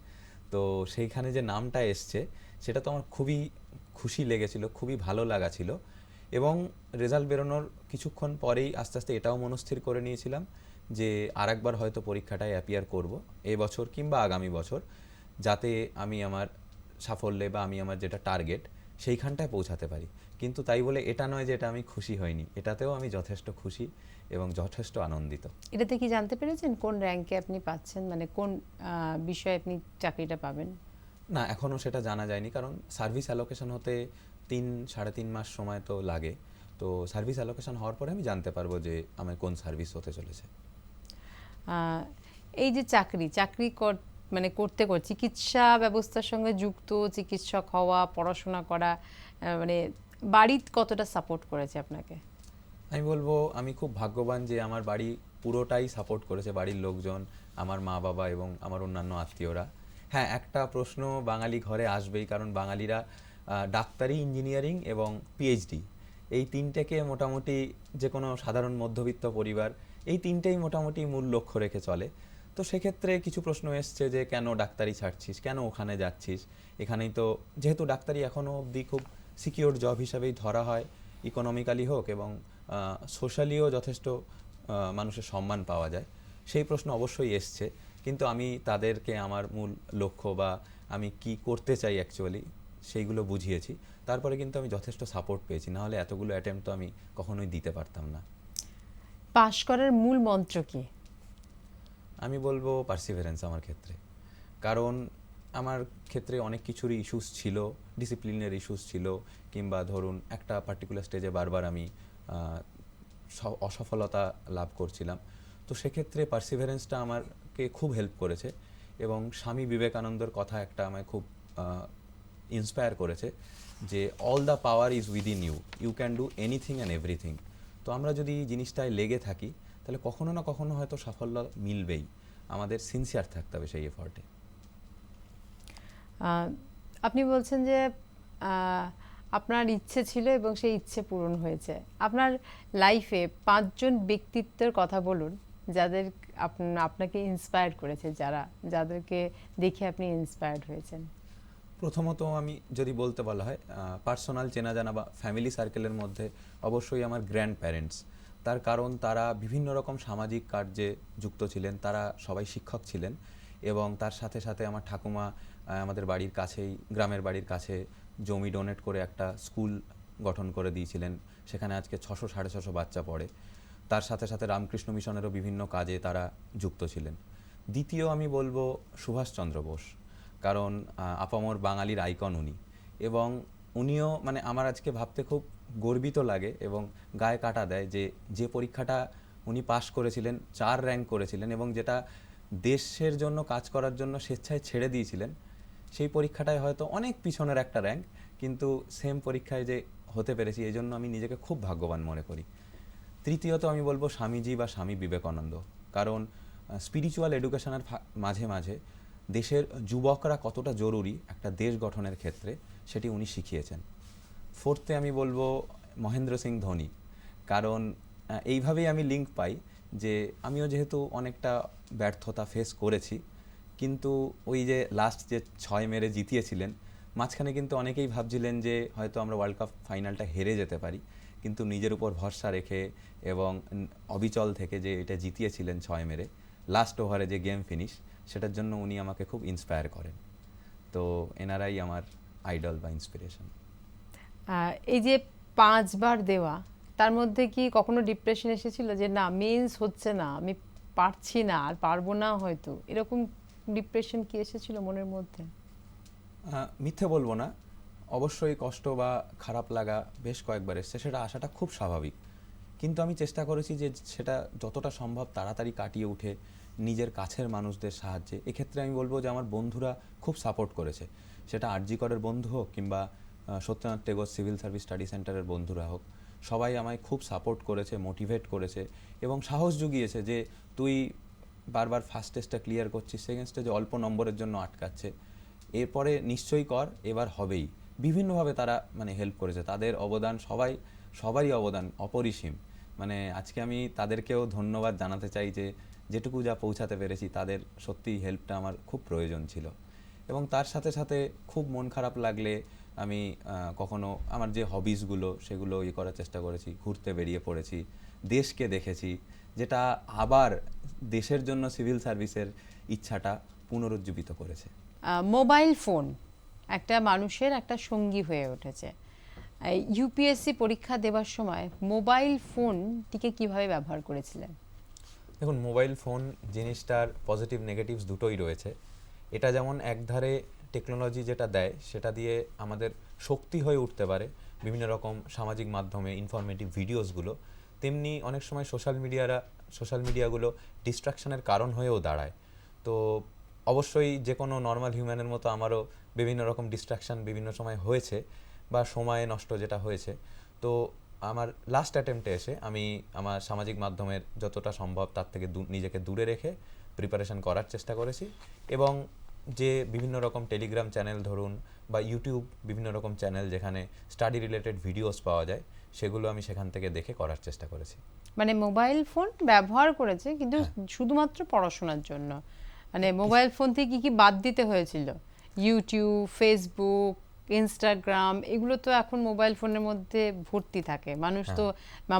তো সেইখানে যে নামটা এসছে সেটা তো আমার খুবই খুশি লেগেছিল, খুবই ভালো লাগা ছিল। এবং রেজাল্ট বেরোনোর কিছুক্ষণ পরেই আস্তে আস্তে এটাও মনস্থির করে নিয়েছিলাম যে আরেকবার হয়তো পরীক্ষাটায় অ্যাপিয়ার করব এবছর কিংবা আগামী বছর, যাতে আমি আমার সাফল্যে বা আমি আমার যেটা টার্গেট সেইখানটায় পৌঁছাতে পারি। কিন্তু তাই বলে এটা নয় যে এটা আমি খুশি হইনি, এটাতেও আমি যথেষ্ট খুশি এবং যথেষ্ট আনন্দিত। এটাতে কি জানতে পেরেছেন কোন র্যাঙ্কে আপনি পাচ্ছেন, মানে কোন বিষয়ে আপনি চাকরিটা পাবেন? না, এখনও সেটা জানা যায়নি, কারণ সার্ভিস অ্যালোকেশন হতে 3 সাড়ে 3 মাস সময় তো লাগে। তো সার্ভিস অ্যালোকেশন হওয়ার পরে আমি জানতে পারবো যে আমার কোন সার্ভিস হতে চলেছে। আহ, এই যে মানে করতে করতে চিকিৎসা ব্যবস্থার সঙ্গে যুক্ত, চিকিৎসক হওয়া, পড়াশোনা করা, মানে বাড়ি কতটা সাপোর্ট করেছে আপনাকে? আমি বলবো আমি খুব ভাগ্যবান যে আমার বাড়ি পুরোটাই সাপোর্ট করেছে, বাড়ির লোকজন, আমার মা বাবা এবং আমার অন্যান্য আত্মীয়রা। হ্যাঁ, একটা প্রশ্ন বাঙালি ঘরে আসবেই, কারণ বাঙালিরা ডাক্তারি, ইঞ্জিনিয়ারিং এবং পিএইচডি এই তিনটেকে মোটামুটি যে কোনো সাধারণ মধ্যবিত্ত পরিবার এই তিনটেই মোটামুটি মূল লক্ষ্য রেখে চলে। তো সেক্ষেত্রে কিছু প্রশ্ন এসছে যে কেন ডাক্তারি ছাড়ছিস, কেন ওখানে যাচ্ছিস, এখানেই তো, যেহেতু ডাক্তারি এখনও অবধি খুব সিকিওর জব হিসাবেই ধরা হয়, ইকোনমিক্যালি হোক এবং সোশ্যালিও যথেষ্ট মানুষের সম্মান পাওয়া যায়, সেই প্রশ্ন অবশ্যই এসছে। কিন্তু আমি তাদেরকে আমার মূল লক্ষ্য বা আমি কি করতে চাই অ্যাকচুয়ালি সেইগুলো বুঝিয়েছি। তারপরে কিন্তু আমি যথেষ্ট সাপোর্ট পেয়েছি, নাহলে এতগুলো অ্যাটেম্প্ট তো আমি কখনোই দিতে পারতাম না। পাশ করার মূল মন্ত্র কি? আমি বলবো পার্সিভারেন্স আমার ক্ষেত্রে, কারণ আমার ক্ষেত্রে অনেক কিছুরই ইস্যুস ছিল, ডিসিপ্লিনের ইস্যুস ছিল, কিংবা ধরুন একটা পার্টিকুলার স্টেজে বারবার আমি অসফলতা লাভ করছিলাম। তো সেক্ষেত্রে পার্সিভারেন্সটা আমাকে খুব হেল্প করেছে, এবং স্বামী বিবেকানন্দর কথা একটা আমায় খুব ইন্সপায়ার করেছে যে all the power is within you, you can do anything and everything. তো আমরা যদি জিনিসটায় লেগে থাকি তাহলে কখনো না কখনো হয়তো সাফল্য মিলবেই, আমাদের সিনসিয়ার থাকতে হবে সেই এফর্টে। আপনি বলছেন যে আপনার ইচ্ছে ছিল এবং সেই ইচ্ছে পূরণ হয়েছে। আপনার লাইফে 5জন ব্যক্তিত্বের কথা বলুন যাদের আপনাকে ইন্সপায়ার করেছে, যাদেরকে দেখে আপনি ইন্সপায়ার্ড হয়েছেন। প্রথমত আমি যদি বলতে বলা হয় পার্সোনাল চেনা জানা বা ফ্যামিলি সার্কেলের মধ্যে অবশ্যই আমার গ্র্যান্ড প্যারেন্টস। তার কারণ তারা বিভিন্ন রকম সামাজিক কার্যে যুক্ত ছিলেন, তারা সবাই শিক্ষক ছিলেন, এবং তার সাথে সাথে আমার ঠাকুমা আমাদের বাড়ির কাছেই, গ্রামের বাড়ির কাছে জমি ডোনেট করে একটা স্কুল গঠন করে দিয়েছিলেন, সেখানে আজকে 600 সাড়ে 600 বাচ্চা পড়ে। তার সাথে সাথে রামকৃষ্ণ মিশনেরও বিভিন্ন কাজে তারা যুক্ত ছিলেন। দ্বিতীয় আমি বলবো সুভাষচন্দ্র বোস, কারণ আপামর বাঙালির আইকন উনি, এবং উনিও মানে আমার আজকে ভাবতে খুব গর্বিত লাগে এবং গায়ে কাটা দেয় যে যে পরীক্ষাটা উনি পাশ করেছিলেন, 4 র্যাঙ্ক করেছিলেন এবং যেটা দেশের জন্য কাজ করার জন্য স্বেচ্ছায় ছেড়ে দিয়েছিলেন, সেই পরীক্ষাটায় হয়তো অনেক পিছনের একটা র্যাঙ্ক, কিন্তু সেম পরীক্ষায় যে হতে পেরেছি এই জন্য আমি নিজেকে খুব ভাগ্যবান মনে করি। তৃতীয়ত আমি বলবো স্বামীজি বা স্বামী বিবেকানন্দ, কারণ স্পিরিচুয়াল এডুকেশনের মাঝে মাঝে দেশের যুবকরা কতটা জরুরি একটা দেশ গঠনের ক্ষেত্রে সেটি উনি শিখিয়েছেন। ফোর্থে আমি বলবো মহেন্দ্র সিং ধোনি, কারণ এইভাবেই আমি লিঙ্ক পাই যে আমিও যেহেতু অনেকটা ব্যর্থতা ফেস করেছি, কিন্তু ওই যে লাস্ট যে 6 মেরে জিতিয়েছিলেন, মাঝখানে কিন্তু অনেকেই ভাবছিলেন যে হয়তো আমরা ওয়ার্ল্ড কাপ ফাইনালটা হেরে যেতে পারি, কিন্তু নিজের উপর ভরসা রেখে এবং অবিচল থেকে যে এটা জিতিয়েছিলেন 6 মেরে, লাস্ট ওভারে যে গেম ফিনিশ, সেটার জন্য উনি আমাকে খুব ইন্সপায়ার করেন। তো এনারাই আমার আইডল বা ইন্সপিরেশন। এই যে 5 বার দেওয়া, তার মধ্যে কি কখনো ডিপ্রেশন এসেছিল যে না মেন্স হচ্ছে না, আমি পারছি না আর পারবো না, হয়তো এরকম ডিপ্রেশন কি এসেছিল মনের মধ্যে? মিথ্যে বলবো না, অবশ্যই কষ্ট বা খারাপ লাগা বেশ কয়েকবার এসছে, সেটা আসাটা খুব স্বাভাবিক, কিন্তু আমি চেষ্টা করেছি যে সেটা যতটা সম্ভব তাড়াতাড়ি কাটিয়ে উঠে নিজের কাছের মানুষদের সাহায্যে। এক্ষেত্রে আমি বলবো যে আমার বন্ধুরা খুব সাপোর্ট করেছে, সেটা আরজি করের বন্ধু হোক কিংবা Satyanath Tagore civil service study সেন্টারের বন্ধুরা হোক, সবাই আমায় খুব সাপোর্ট করেছে, মোটিভেট করেছে এবং সাহস জুগিয়েছে যে তুই বারবার ফার্স্ট টেস্টটা ক্লিয়ার করছিস, সেকেন্ড স্টেজে অল্প নম্বরের জন্য আটকাচ্ছে, এরপরে নিশ্চয়ই কর, এবার হবেই। বিভিন্নভাবে তারা মানে হেল্প করেছে, তাদের অবদান সবারই অবদান অপরিসীম। মানে আজকে আমি তাদেরকেও ধন্যবাদ জানাতে চাই যে যেটুকু যা পৌঁছাতে পেরেছি, তাদের সত্যিই হেল্পটা আমার খুব প্রয়োজন ছিল। এবং তার সাথে সাথে খুব মন খারাপ লাগলে আমি কখনো আমার যে হবিসগুলো সেগুলো করার চেষ্টা করেছি, ঘুরতে বেরিয়ে পড়েছি, দেশকে দেখেছি, যেটা আবার দেশের জন্য সিভিল সার্ভিসের ইচ্ছাটা পুনরুজ্জীবিত করেছে। মোবাইল ফোন একটা মানুষের একটা সঙ্গী হয়ে উঠেছে। ইউপিএসসি পরীক্ষা দেওয়ার সময় মোবাইল ফোনটিকে কিভাবে ব্যবহার করেছিলেন? দেখুন, মোবাইল ফোন জিনিসটার পজিটিভ নেগেটিভস দুটোই রয়েছে। এটা যেমন একধারে টেকনোলজি যেটা দেয় সেটা দিয়ে আমাদের শক্তি হয়ে উঠতে পারে বিভিন্ন রকম সামাজিক মাধ্যমে ইনফরমেটিভ ভিডিওসগুলো, তেমনি অনেক সময় সোশ্যাল মিডিয়াগুলো ডিস্ট্রাকশনের কারণ হয়েও দাঁড়ায়। তো অবশ্যই যে কোনো নর্মাল হিউম্যানের মতো আমারও বিভিন্ন রকম ডিস্ট্রাকশন বিভিন্ন সময় হয়েছে বা সময় নষ্ট যেটা হয়েছে। তো আমার লাস্ট অ্যাটেম্পটে এসে আমি আমার সামাজিক মাধ্যমের যতটা সম্ভব তার থেকে নিজেকে দূরে রেখে প্রিপারেশন করার চেষ্টা করেছি, এবং যে বিভিন্ন রকম টেলিগ্রাম চ্যানেল ধরুন বা ইউটিউব বিভিন্ন রকম চ্যানেল যেখানে স্টাডি রিলেটেড ভিডিওস পাওয়া যায়, সেগুলো আমি সেখান থেকে দেখে করার চেষ্টা করেছি। মানে মোবাইল ফোন ব্যবহার করেছে কিন্তু শুধুমাত্র পড়াশোনার জন্য, মানে মোবাইল ফোন থেকে কি কি বাদ দিতে হয়েছিল? ইউটিউব, ফেসবুক, ইনস্টাগ্রাম, এগুলো তো এখন মোবাইল ফোনের মধ্যে ভর্তি থাকে। মানুষ তো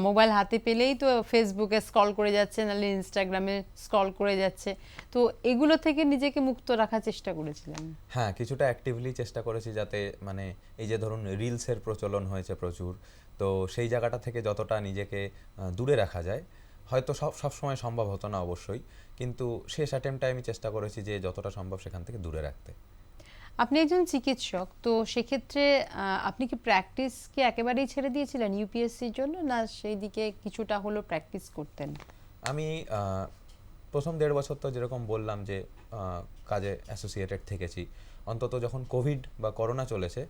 মোবাইল হাতে পেলেই তো ফেসবুকে স্ক্রল করে যাচ্ছে, নাহলে ইনস্টাগ্রামে স্ক্রল করে যাচ্ছে। তো এগুলো থেকে নিজেকে মুক্ত রাখার চেষ্টা করেছিলেন? হ্যাঁ, কিছুটা অ্যাক্টিভলি চেষ্টা করেছি যাতে মানে এই যে ধরুন রিলসের প্রচলন হয়েছে প্রচুর, তো সেই জায়গাটা থেকে যতটা নিজেকে দূরে রাখা যায়। হয়তো সব সময় সম্ভব হতো না অবশ্যই, কিন্তু শেষ অ্যাটেম্পটায় আমি চেষ্টা করেছি যে যতটা সম্ভব সেখান থেকে দূরে রাখতে। আপনি একজন চিকিৎসক, তো সেক্ষেত্রে আপনি কি প্র্যাকটিসকে একেবারেই ছেড়ে দিয়েছিলেন ইউপিএসসির জন্য, না সেই দিকে কিছুটা হলো প্র্যাকটিস করতেন? আমি প্রথম 1.5 বছর তো যেরকম বললাম যে কাজে অ্যাসোসিয়েটেড থেকেছি, অন্তত যখন কোভিড বা করোনা চলেছে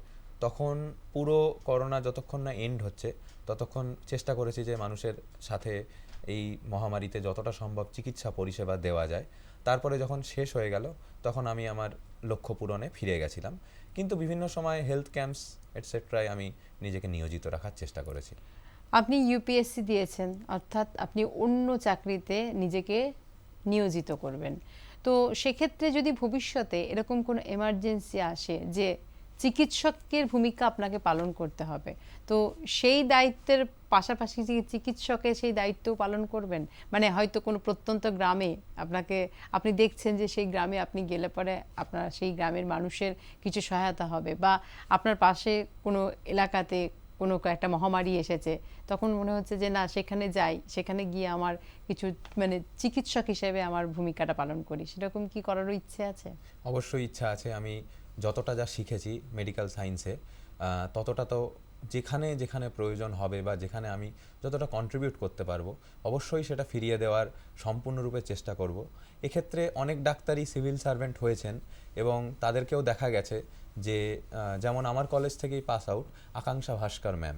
তখন পুরো করোনা যতক্ষণ না এন্ড হচ্ছে ততক্ষণ চেষ্টা করেছি যে মানুষের সাথে এই মহামারীতে যতটা সম্ভব চিকিৎসা পরিষেবা দেওয়া যায়। তারপরে যখন শেষ হয়ে গেল তখন আমি আমার লক্ষ্য পূরণে ফিরে গেছিলাম, কিন্তু বিভিন্ন সময় হেলথ ক্যাম্পস এটসেট্রায় আমি নিজেকে নিয়োজিত রাখার চেষ্টা করেছি। আপনি ইউপিএসসি দিয়েছেন, অর্থাৎ আপনি অন্য চাকরিতে নিজেকে নিয়োজিত করবেন। তো সেক্ষেত্রে যদি ভবিষ্যতে এরকম কোনো এমার্জেন্সি আসে যে চিকিৎসকের ভূমিকা আপনাকে পালন করতে হবে, তো সেই দায়িত্বের পাশাপাশি চিকিৎসকের সেই দায়িত্বও পালন করবেন? মানে হয়তো কোনো প্রত্যন্ত গ্রামে আপনি দেখছেন যে সেই গ্রামে আপনি গেলে পরে আপনার সেই গ্রামের মানুষের কিছু সহায়তা হবে, বা আপনার পাশে কোনো এলাকাতে কোনো একটা মহামারী এসেছে, তখন মনে হচ্ছে যে না সেখানে যাই, সেখানে গিয়ে আমার কিছু মানে চিকিৎসক হিসেবে আমার ভূমিকাটা পালন করি, সেরকম কি করারও ইচ্ছে আছে? অবশ্যই ইচ্ছা আছে। আমি যতটা যা শিখেছি মেডিকেল সায়েন্সে, ততটা তো যেখানে যেখানে প্রয়োজন হবে বা যেখানে আমি যতটা কন্ট্রিবিউট করতে পারবো অবশ্যই সেটা ফিরিয়ে দেওয়ার সম্পূর্ণরূপে চেষ্টা করব। এক্ষেত্রে অনেক ডাক্তারই সিভিল সার্ভেন্ট হয়েছেন এবং তাদেরকেও দেখা গেছে যে যেমন আমার কলেজ থেকেই পাস আউট আকাঙ্ক্ষা ভাস্কর ম্যাম,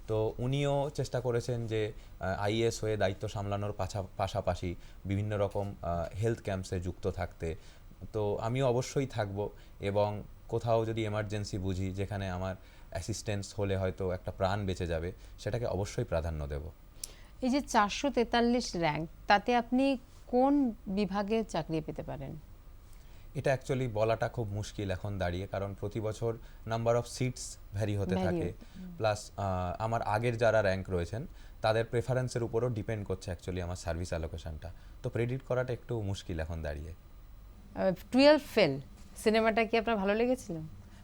তো উনিও চেষ্টা করেছেন যে আইএএস হয়ে দায়িত্ব সামলানোর পাশাপাশি বিভিন্ন রকম হেলথ ক্যাম্পসে যুক্ত থাকতে। তো আমিও অবশ্যই থাকব এবং কোথাও যদি এমার্জেন্সি বুঝি যেখানে আমার অ্যাসিস্ট্যান্স হলে হয়তো একটা প্রাণ বেঁচে যাবে, সেটাকে অবশ্যই প্রাধান্য দেব। এই যে 443 র্যাঙ্ক, তাতে আপনি কোন বিভাগে চাকরি পেতে পারেন? এটা অ্যাকচুয়ালি বলাটা খুব মুশকিল এখন দাঁড়িয়ে, কারণ প্রতি বছর নাম্বার অফ সিটস ভ্যারি হতে থাকে, প্লাস আমার আগের যারা র্যাঙ্ক রয়েছেন তাদের প্রেফারেন্সের উপরও ডিপেন্ড করছে অ্যাকচুয়ালি আমার সার্ভিস অ্যালোকেশনটা। তো প্রেডিক্ট করাটা একটু মুশকিল এখন দাঁড়িয়ে। 12 ফেল সিনেমাটা কি আপনার ভালো লেগেছিল?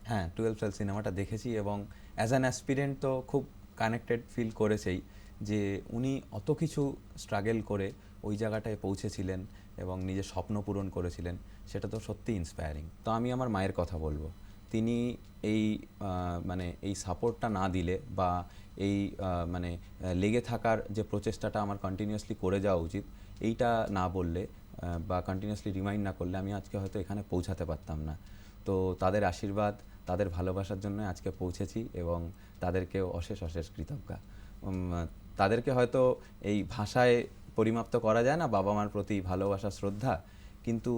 হ্যাঁ, 12 ফেল সিনেমাটা দেখেছি এবং অ্যাজ অ্যান অ্যাসপিরেন্ট তো খুব কানেক্টেড ফিল করেছেই, যে উনি অত কিছু স্ট্রাগল করে ওই জায়গাটায় পৌঁছেছিলেন এবং নিজের স্বপ্ন পূরণ করেছিলেন, সেটা তো সত্যি ইন্সপায়ারিং। তো আমি আমার মায়ের কথা বলবো, তিনি এই মানে এই সাপোর্টটা না দিলে বা এই মানে লেগে থাকার যে প্রচেষ্টাটা আমার কন্টিনিউয়াসলি করে যাওয়া উচিত, এইটা না বললে বা কন্টিনিউয়াসলি রিমাইন্ড না করলে আমি আজকে হয়তো এখানে পৌঁছাতে পারতাম না। তো তাদের আশীর্বাদ, তাদের ভালোবাসার জন্য আজকে পৌঁছেছি এবং তাদেরকেও অশেষ অশেষ কৃতজ্ঞা। তাদেরকে হয়তো এই ভাষায় পরিমাপ্ত করা যায় না, বাবা মার প্রতি ভালোবাসা শ্রদ্ধা, কিন্তু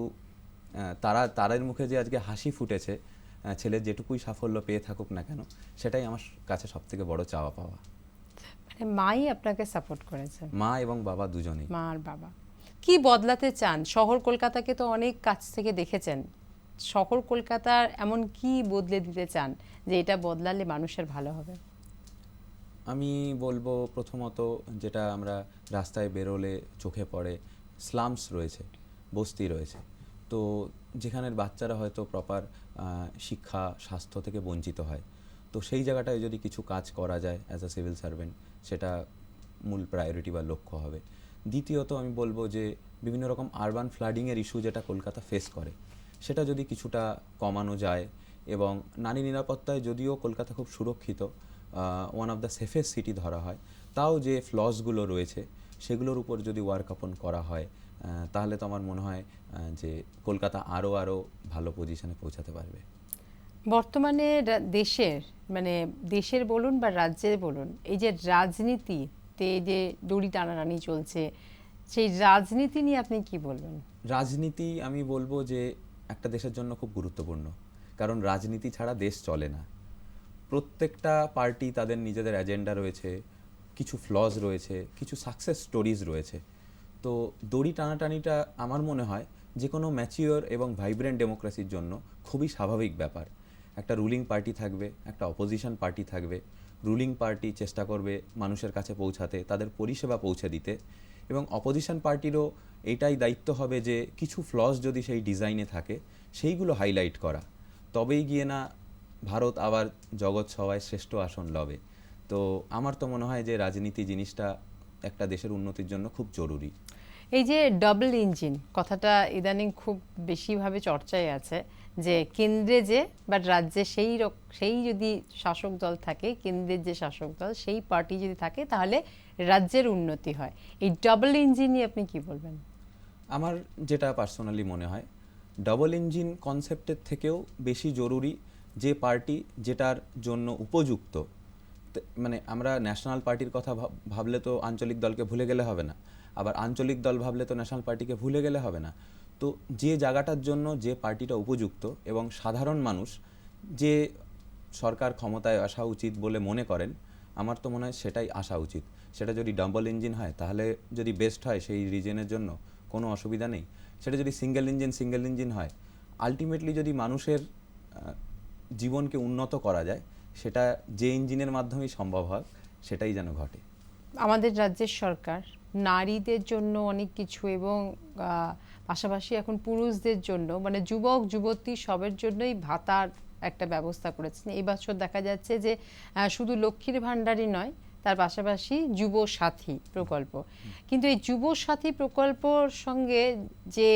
তাদের মুখে যে আজকে হাসি ফুটেছে, ছেলের যেটুকুই সাফল্য পেয়ে থাকুক না কেন, সেটাই আমার কাছে সবথেকে বড় চাওয়া পাওয়া। মানে মাই আপনাকে সাপোর্ট করেছে? মা এবং বাবা দুজনেই। মা আর বাবা। কি বদলাতে চান? শহর কলকাতাকে তো অনেক কাছ থেকে দেখেছেন, শহর কলকাতার এমন কি বদলে দিতে চান যে এটা বদলালে মানুষের ভালো হবে? আমি বলবো প্রথমত, যেটা আমরা রাস্তায় বেরোলে চোখে পড়ে, স্লামস রয়েছে, বস্তি রয়েছে, তো যেখানের বাচ্চারা হয়তো প্রপার শিক্ষা স্বাস্থ্য থেকে বঞ্চিত হয়, তো সেই জায়গাটায় যদি কিছু কাজ করা যায় অ্যাজ আ সিভিল সার্ভেন্ট, সেটা মূল প্রায়োরিটি বা লক্ষ্য হবে। দ্বিতীয়ত আমি বলবো যে বিভিন্ন রকম আরবান ফ্লাডিংয়ের ইস্যু যেটা কলকাতা ফেস করে, সেটা যদি কিছুটা কমানো যায় এবং নারী নিরাপত্তায় যদিও কলকাতা খুব সুরক্ষিত, one of the safest city ধরা হয়, তাও যে ফ্লসগুলো রয়েছে সেগুলোর উপর যদি ওয়ার্ক আপন করা হয়, তাহলে তো আমার মনে হয় যে কলকাতা আরও ভালো পজিশনে পৌঁছাতে পারবে। বর্তমানে দেশের মানে দেশের বলুন বা রাজ্যের বলুন, এই যে রাজনীতিতে যে দড়ি টানাটানি চলছে, সেই রাজনীতি নিয়ে আপনি কি বলবেন? রাজনীতি আমি বলবো যে একটা দেশের জন্য খুব গুরুত্বপূর্ণ, কারণ রাজনীতি ছাড়া দেশ চলে না। প্রত্যেকটা পার্টি তাদের নিজেদের এজেন্ডা রয়েছে, কিছু ফ্লজ রয়েছে, কিছু সাকসেস স্টোরিজ রয়েছে। তো দড়ি টানাটানিটা আমার মনে হয় যে কোনো ম্যাচিওর এবং ভাইব্রেন্ট ডেমোক্রেসির জন্য খুবই স্বাভাবিক ব্যাপার। একটা রুলিং পার্টি থাকবে, একটা অপোজিশন পার্টি থাকবে। রুলিং পার্টি চেষ্টা করবে মানুষের কাছে পৌঁছাতে, তাদের পরিষেবা পৌঁছে দিতে, এবং অপোজিশন পার্টিরও এটাই দায়িত্ব হবে যে কিছু ফ্লস যদি সেই ডিজাইনে থাকে সেইগুলো হাইলাইট করা, তবেই গিয়ে না ভারত আবার জগৎ সভায় শ্রেষ্ঠ আসন লবে। তো আমার তো মনে হয় যে রাজনীতি জিনিসটা একটা দেশের উন্নতির জন্য খুব জরুরি। এই যে ডাবল ইঞ্জিন কথাটা ইদানিং খুব বেশিভাবে চর্চায় আছে, যে কেন্দ্রে যে বাট রাজ্যে সেই যদি শাসক দল থাকে, কেন্দ্রের যে শাসক দল সেই পার্টি যদি থাকে, তাহলে রাজ্যের উন্নতি হয়। এই ডাবল ইঞ্জিন নিয়ে আপনি কি বলবেন? আমার যেটা পার্সোনালি মনে হয়, ডাবল ইঞ্জিন কনসেপ্টের থেকেও বেশি জরুরি যে পার্টি যেটার জন্য উপযুক্ত। মানে আমরা ন্যাশনাল পার্টির কথা ভাবলে তো আঞ্চলিক দলকে ভুলে গেলে হবে না, আবার আঞ্চলিক দল ভাবলে তো ন্যাশনাল পার্টিকে ভুলে গেলে হবে না। তো যে জায়গাটার জন্য যে পার্টিটা উপযুক্ত এবং সাধারণ মানুষ যে সরকার ক্ষমতায় আসা উচিত বলে মনে করেন, আমার তো মনে হয় সেটাই আসা উচিত। সেটা যদি ডাবল ইঞ্জিন হয়, তাহলে যদি বেস্ট হয় সেই রিজনের জন্য, কোনো অসুবিধা নেই। সেটা যদি সিঙ্গেল ইঞ্জিন হয়, আলটিমেটলি যদি মানুষের জীবনকে উন্নত করা যায়, সেটা যে ইঞ্জিনের মাধ্যমেই সম্ভব হয়, সেটাই যেন ঘটে। আমাদের রাজ্যের সরকার নারীদের জন্য অনেক কিছু এবং পাশাপাশি এখন পুরুষদের জন্য মানে যুবক যুবতী সবের জন্যই ভাতার একটা ব্যবস্থা করেছেন। এই বছর দেখা যাচ্ছে যে শুধু লক্ষ্মীর ভাণ্ডারই নয়, তার পাশাপাশি যুব সাথী প্রকল্প। কিন্তু এই যুব সাথী প্রকল্পর সঙ্গে যে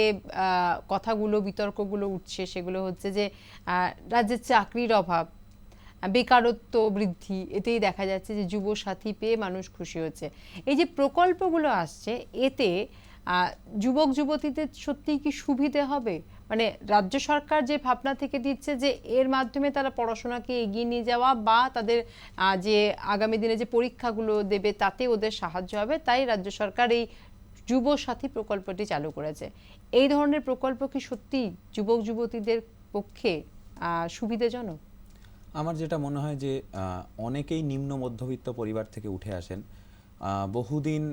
কথাগুলো, বিতর্কগুলো উঠছে, সেগুলো হচ্ছে যে রাজ্যের চাকরির অভাব, বেকারত্ব বৃদ্ধি, এতেই দেখা যাচ্ছে যে যুব সাথী পেয়ে মানুষ খুশি হচ্ছে। এই যে প্রকল্পগুলো আসছে, এতে যুবক যুবতীদের সত্যিই কি সুবিধে হবে? মানে রাজ্য সরকার যে ভাবনা থেকে দিচ্ছে যে এর মাধ্যমে তারা পড়াশোনাকে এগিয়ে নিয়ে যাওয়া বা তাদের যে আগামী দিনে যে পরীক্ষাগুলো দেবে তাতে ওদের সাহায্য হবে, তাই রাজ্য সরকার এই যুব সাথী প্রকল্পটি চালু করেছে। এই ধরনের প্রকল্প কি সত্যি যুবক যুবতীদের পক্ষে সুবিধাজনক? আমার যেটা মনে হয় যে অনেকেই নিম্ন মধ্যবিত্ত পরিবার থেকে উঠে আসেন। বহুদিন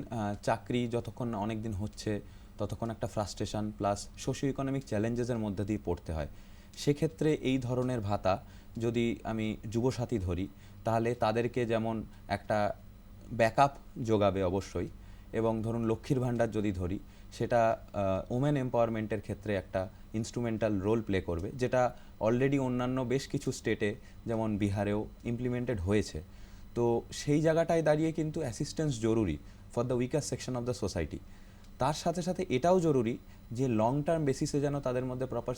চাকরি যতক্ষণ না অনেক দিন হচ্ছে ততক্ষণ একটা ফ্রাস্ট্রেশন প্লাস সোশিও ইকোনমিক চ্যালেঞ্জেসের মধ্যে দিয়ে পড়তে হয়। সেক্ষেত্রে এই ধরনের ভাতা যদি আমি যুবসাথী ধরি, তাহলে তাদেরকে যেমন একটা ব্যাকআপ যোগাবে অবশ্যই, এবং ধরুন লক্ষ্মীর ভাণ্ডার যদি ধরি, সেটা উমেন এম্পাওয়ারমেন্টের ক্ষেত্রে একটা ইনস্ট্রুমেন্টাল রোল প্লে করবে, যেটা অলরেডি অন্যান্য বেশ কিছু স্টেটে যেমন বিহারেও ইমপ্লিমেন্টেড হয়েছে। তো সেই জায়গাটায় দাঁড়িয়ে কিন্তু অ্যাসিস্ট্যান্স জরুরি for the weaker section of the society. তার সাথে সাথে এটাও জরুরি যে লং টার্ম বেসিসে যেন তাদের মধ্যে প্রপার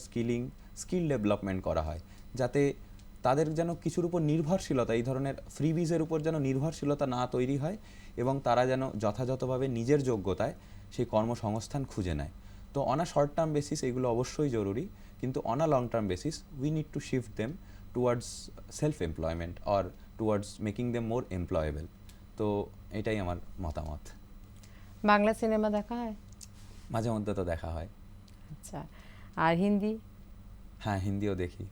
স্কিল ডেভেলপমেন্ট করা হয়, যাতে তাদের যেন কিছুর উপর নির্ভরশীলতা, এই ধরনের ফ্রিবিজের উপর যেন নির্ভরশীলতা না তৈরি হয়, এবং তারা যেন যথাযথভাবে নিজের যোগ্যতায় সেই কর্মসংস্থান খুঁজে নেয়। তো on a short term basis এগুলো অবশ্যই জরুরি, কিন্তু on a long term basis we need to shift them towards self employment or towards making them more employable. তো এটাই আমার মতামত। বাংলা সিনেমা দেখা হয়? মাঝে মধ্যে তো দেখা হয়। আচ্ছা, আর হিন্দি? হ্যাঁ, হিন্দিও দেখি।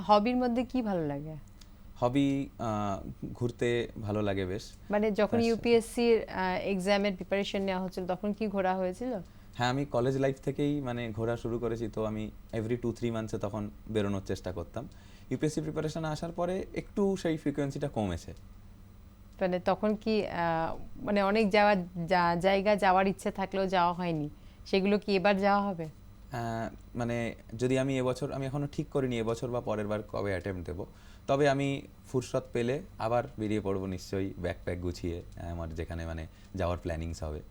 হবির মধ্যে কি ভালো লাগে? হবি ঘুরতে ভালো লাগে বেশ। মানে যখন ইউপিএসসির এক্সামের প্রিপারেশন নেওয়া হচ্ছিল তখন কি ঘোরা হয়েছিল? হ্যাঁ, আমি কলেজ লাইফ থেকেই মানে ঘোরা শুরু করেছি, তো আমি এভরি 2-3 মান্থসে তখন বেরোনোর চেষ্টা করতাম। ইউপিএসসি প্রিপারেশনে আসার পরে একটু সেই ফ্রিকোয়েন্সিটা কমেছে। মানে তখন কি মানে অনেক জায়গা যাওয়ার ইচ্ছে থাকলেও যাওয়া হয়নি, সেগুলো কি এবার যাওয়া হবে? মানে যদি আমি এবছর, আমি এখনো ঠিক করিনি এবছর বা পরের বার কবে অ্যাটেম্প্ট দেবো, তবে আমি ফুরসত পেলে আবার বেরিয়ে পড়বো নিশ্চয়ই, ব্যাকপ্যাক গুছিয়ে আমার যেখানে মানে যাওয়ার প্ল্যানিংস হবে।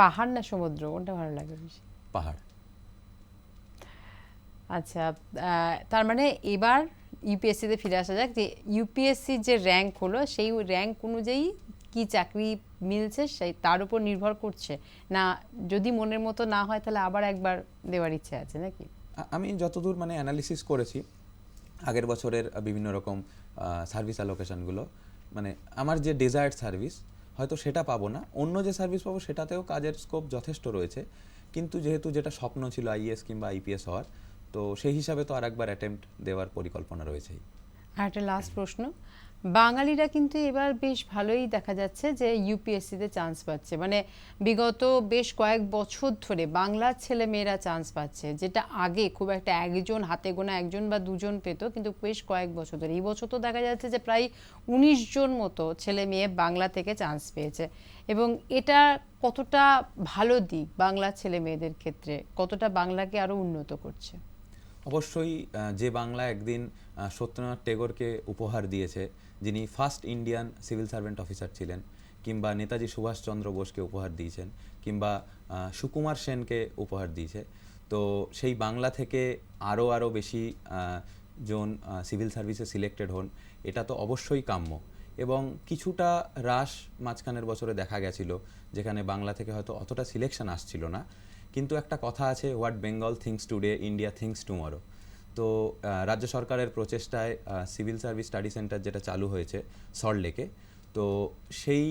পাহাড় না সমুদ্র, কোনটা ভালো লাগে বেশি? পাহাড়। আচ্ছা, তার মানে এবার ইউপিএসসিতে ফিরে আসা যাক, যে ইউপিএসসির যে র্যাঙ্ক হলো সেই র্যাঙ্ক অনুযায়ী কি চাকরি মিলছে সেই তার উপর নির্ভর করছে, না যদি মনের মতো না হয় তাহলে আবার একবার দেওয়ার ইচ্ছে আছে নাকি? আমি যতদূর মানে অ্যানালিসিস করেছি আগের বছরের বিভিন্ন রকম সার্ভিস অ্যালোকেশনগুলো, মানে আমার যে ডিজায়ার্ড সার্ভিস হয়তো সেটা পাবো না, অন্য যে সার্ভিস পাবো সেটাতেও কাজের স্কোপ যথেষ্ট রয়েছে, কিন্তু যেহেতু যেটা স্বপ্ন ছিল আইএএস কিংবা আইপিএস হওয়ার, তো সেই হিসাবে তো আরেকবার অ্যাটেম্প্ট দেওয়ার পরিকল্পনা রয়েছেই। আর একটা লাস্ট প্রশ্ন, বাঙালিরা কিন্তু এবার বেশ ভালোই দেখা যাচ্ছে যে ইউপিএসসিতে চান্স পাচ্ছে, মানে বিগত বেশ কয়েক বছর ধরে বাংলার ছেলে মেয়েরা চান্স পাচ্ছে, যেটা আগে খুব একটা একজন হাতে গোনা একজন বা দুজন পেত, কিন্তু বেশ কয়েক বছর ধরে, এই বছর তো দেখা যাচ্ছে যে প্রায় 19 জন মতো ছেলে মেয়ে বাংলা থেকে চান্স পেয়েছে। এবং এটা কতটা ভালো দিক বাংলার ছেলে মেয়েদের ক্ষেত্রে, কতটা বাংলাকে আরো উন্নত করছে? অবশ্যই যে বাংলা একদিন সত্যেন্দ্রনাথ টেগোরকে উপহার দিয়েছে, যিনি first Indian civil servant officer ছিলেন, কিংবা নেতাজি সুভাষচন্দ্র বোসকে উপহার দিয়েছেন, কিংবা সুকুমার সেনকে উপহার দিয়েছে, তো সেই বাংলা থেকে আরও বেশি জন সিভিল সার্ভিসে সিলেক্টেড হন, এটা তো অবশ্যই কাম্য। এবং কিছুটা হ্রাস মাঝখানের বছরে দেখা গেছিল, যেখানে বাংলা থেকে হয়তো অতটা সিলেকশন আসছিল না, কিন্তু একটা কথা আছে, what Bengal things today India things tomorrow. তো রাজ্য সরকারের প্রচেষ্টায় সিভিল সার্ভিস স্টাডি সেন্টার যেটা চালু হয়েছে সল্টলেকে, তো সেই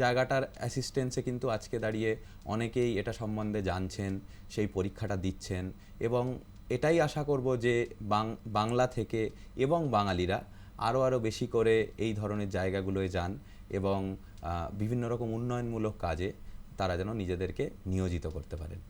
জায়গাটার অ্যাসিস্ট্যান্সে কিন্তু আজকে দাঁড়িয়ে অনেকেই এটা সম্বন্ধে জানছেন, সেই পরীক্ষাটা দিচ্ছেন, এবং এটাই আশা করব যে বাংলা থেকে এবং বাঙালিরা আরও বেশি করে এই ধরনের জায়গাগুলোয় যান, এবং বিভিন্ন রকম উন্নয়নমূলক কাজে তারা যেন নিজেদেরকে নিয়োজিত করতে পারেন।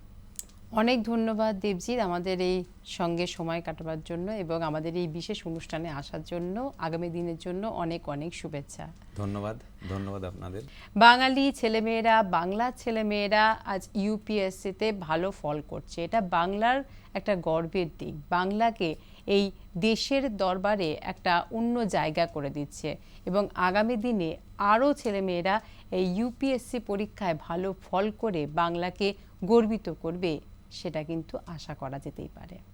অনেক ধন্যবাদ দেবজিৎ, আমাদের এই সঙ্গে সময় কাটাবার জন্য এবং আমাদের এই বিশেষ অনুষ্ঠানে আসার জন্য। আগামী দিনের জন্য অনেক অনেক শুভেচ্ছা। ধন্যবাদ আপনাদের। বাঙালি ছেলেমেয়েরা, বাংলার ছেলেমেয়েরা আজ ইউপিএসসিতে ভালো ফল করছে, এটা বাংলার একটা গর্বের দিক। বাংলাকে এই দেশের দরবারে একটা অন্য জায়গা করে দিচ্ছে এবং আগামী দিনে আরও ছেলেমেয়েরা এই ইউপিএসসি পরীক্ষায় ভালো ফল করে বাংলাকে গর্বিত করবে, সেটা কিন্তু আশা করা যেতেই পারে।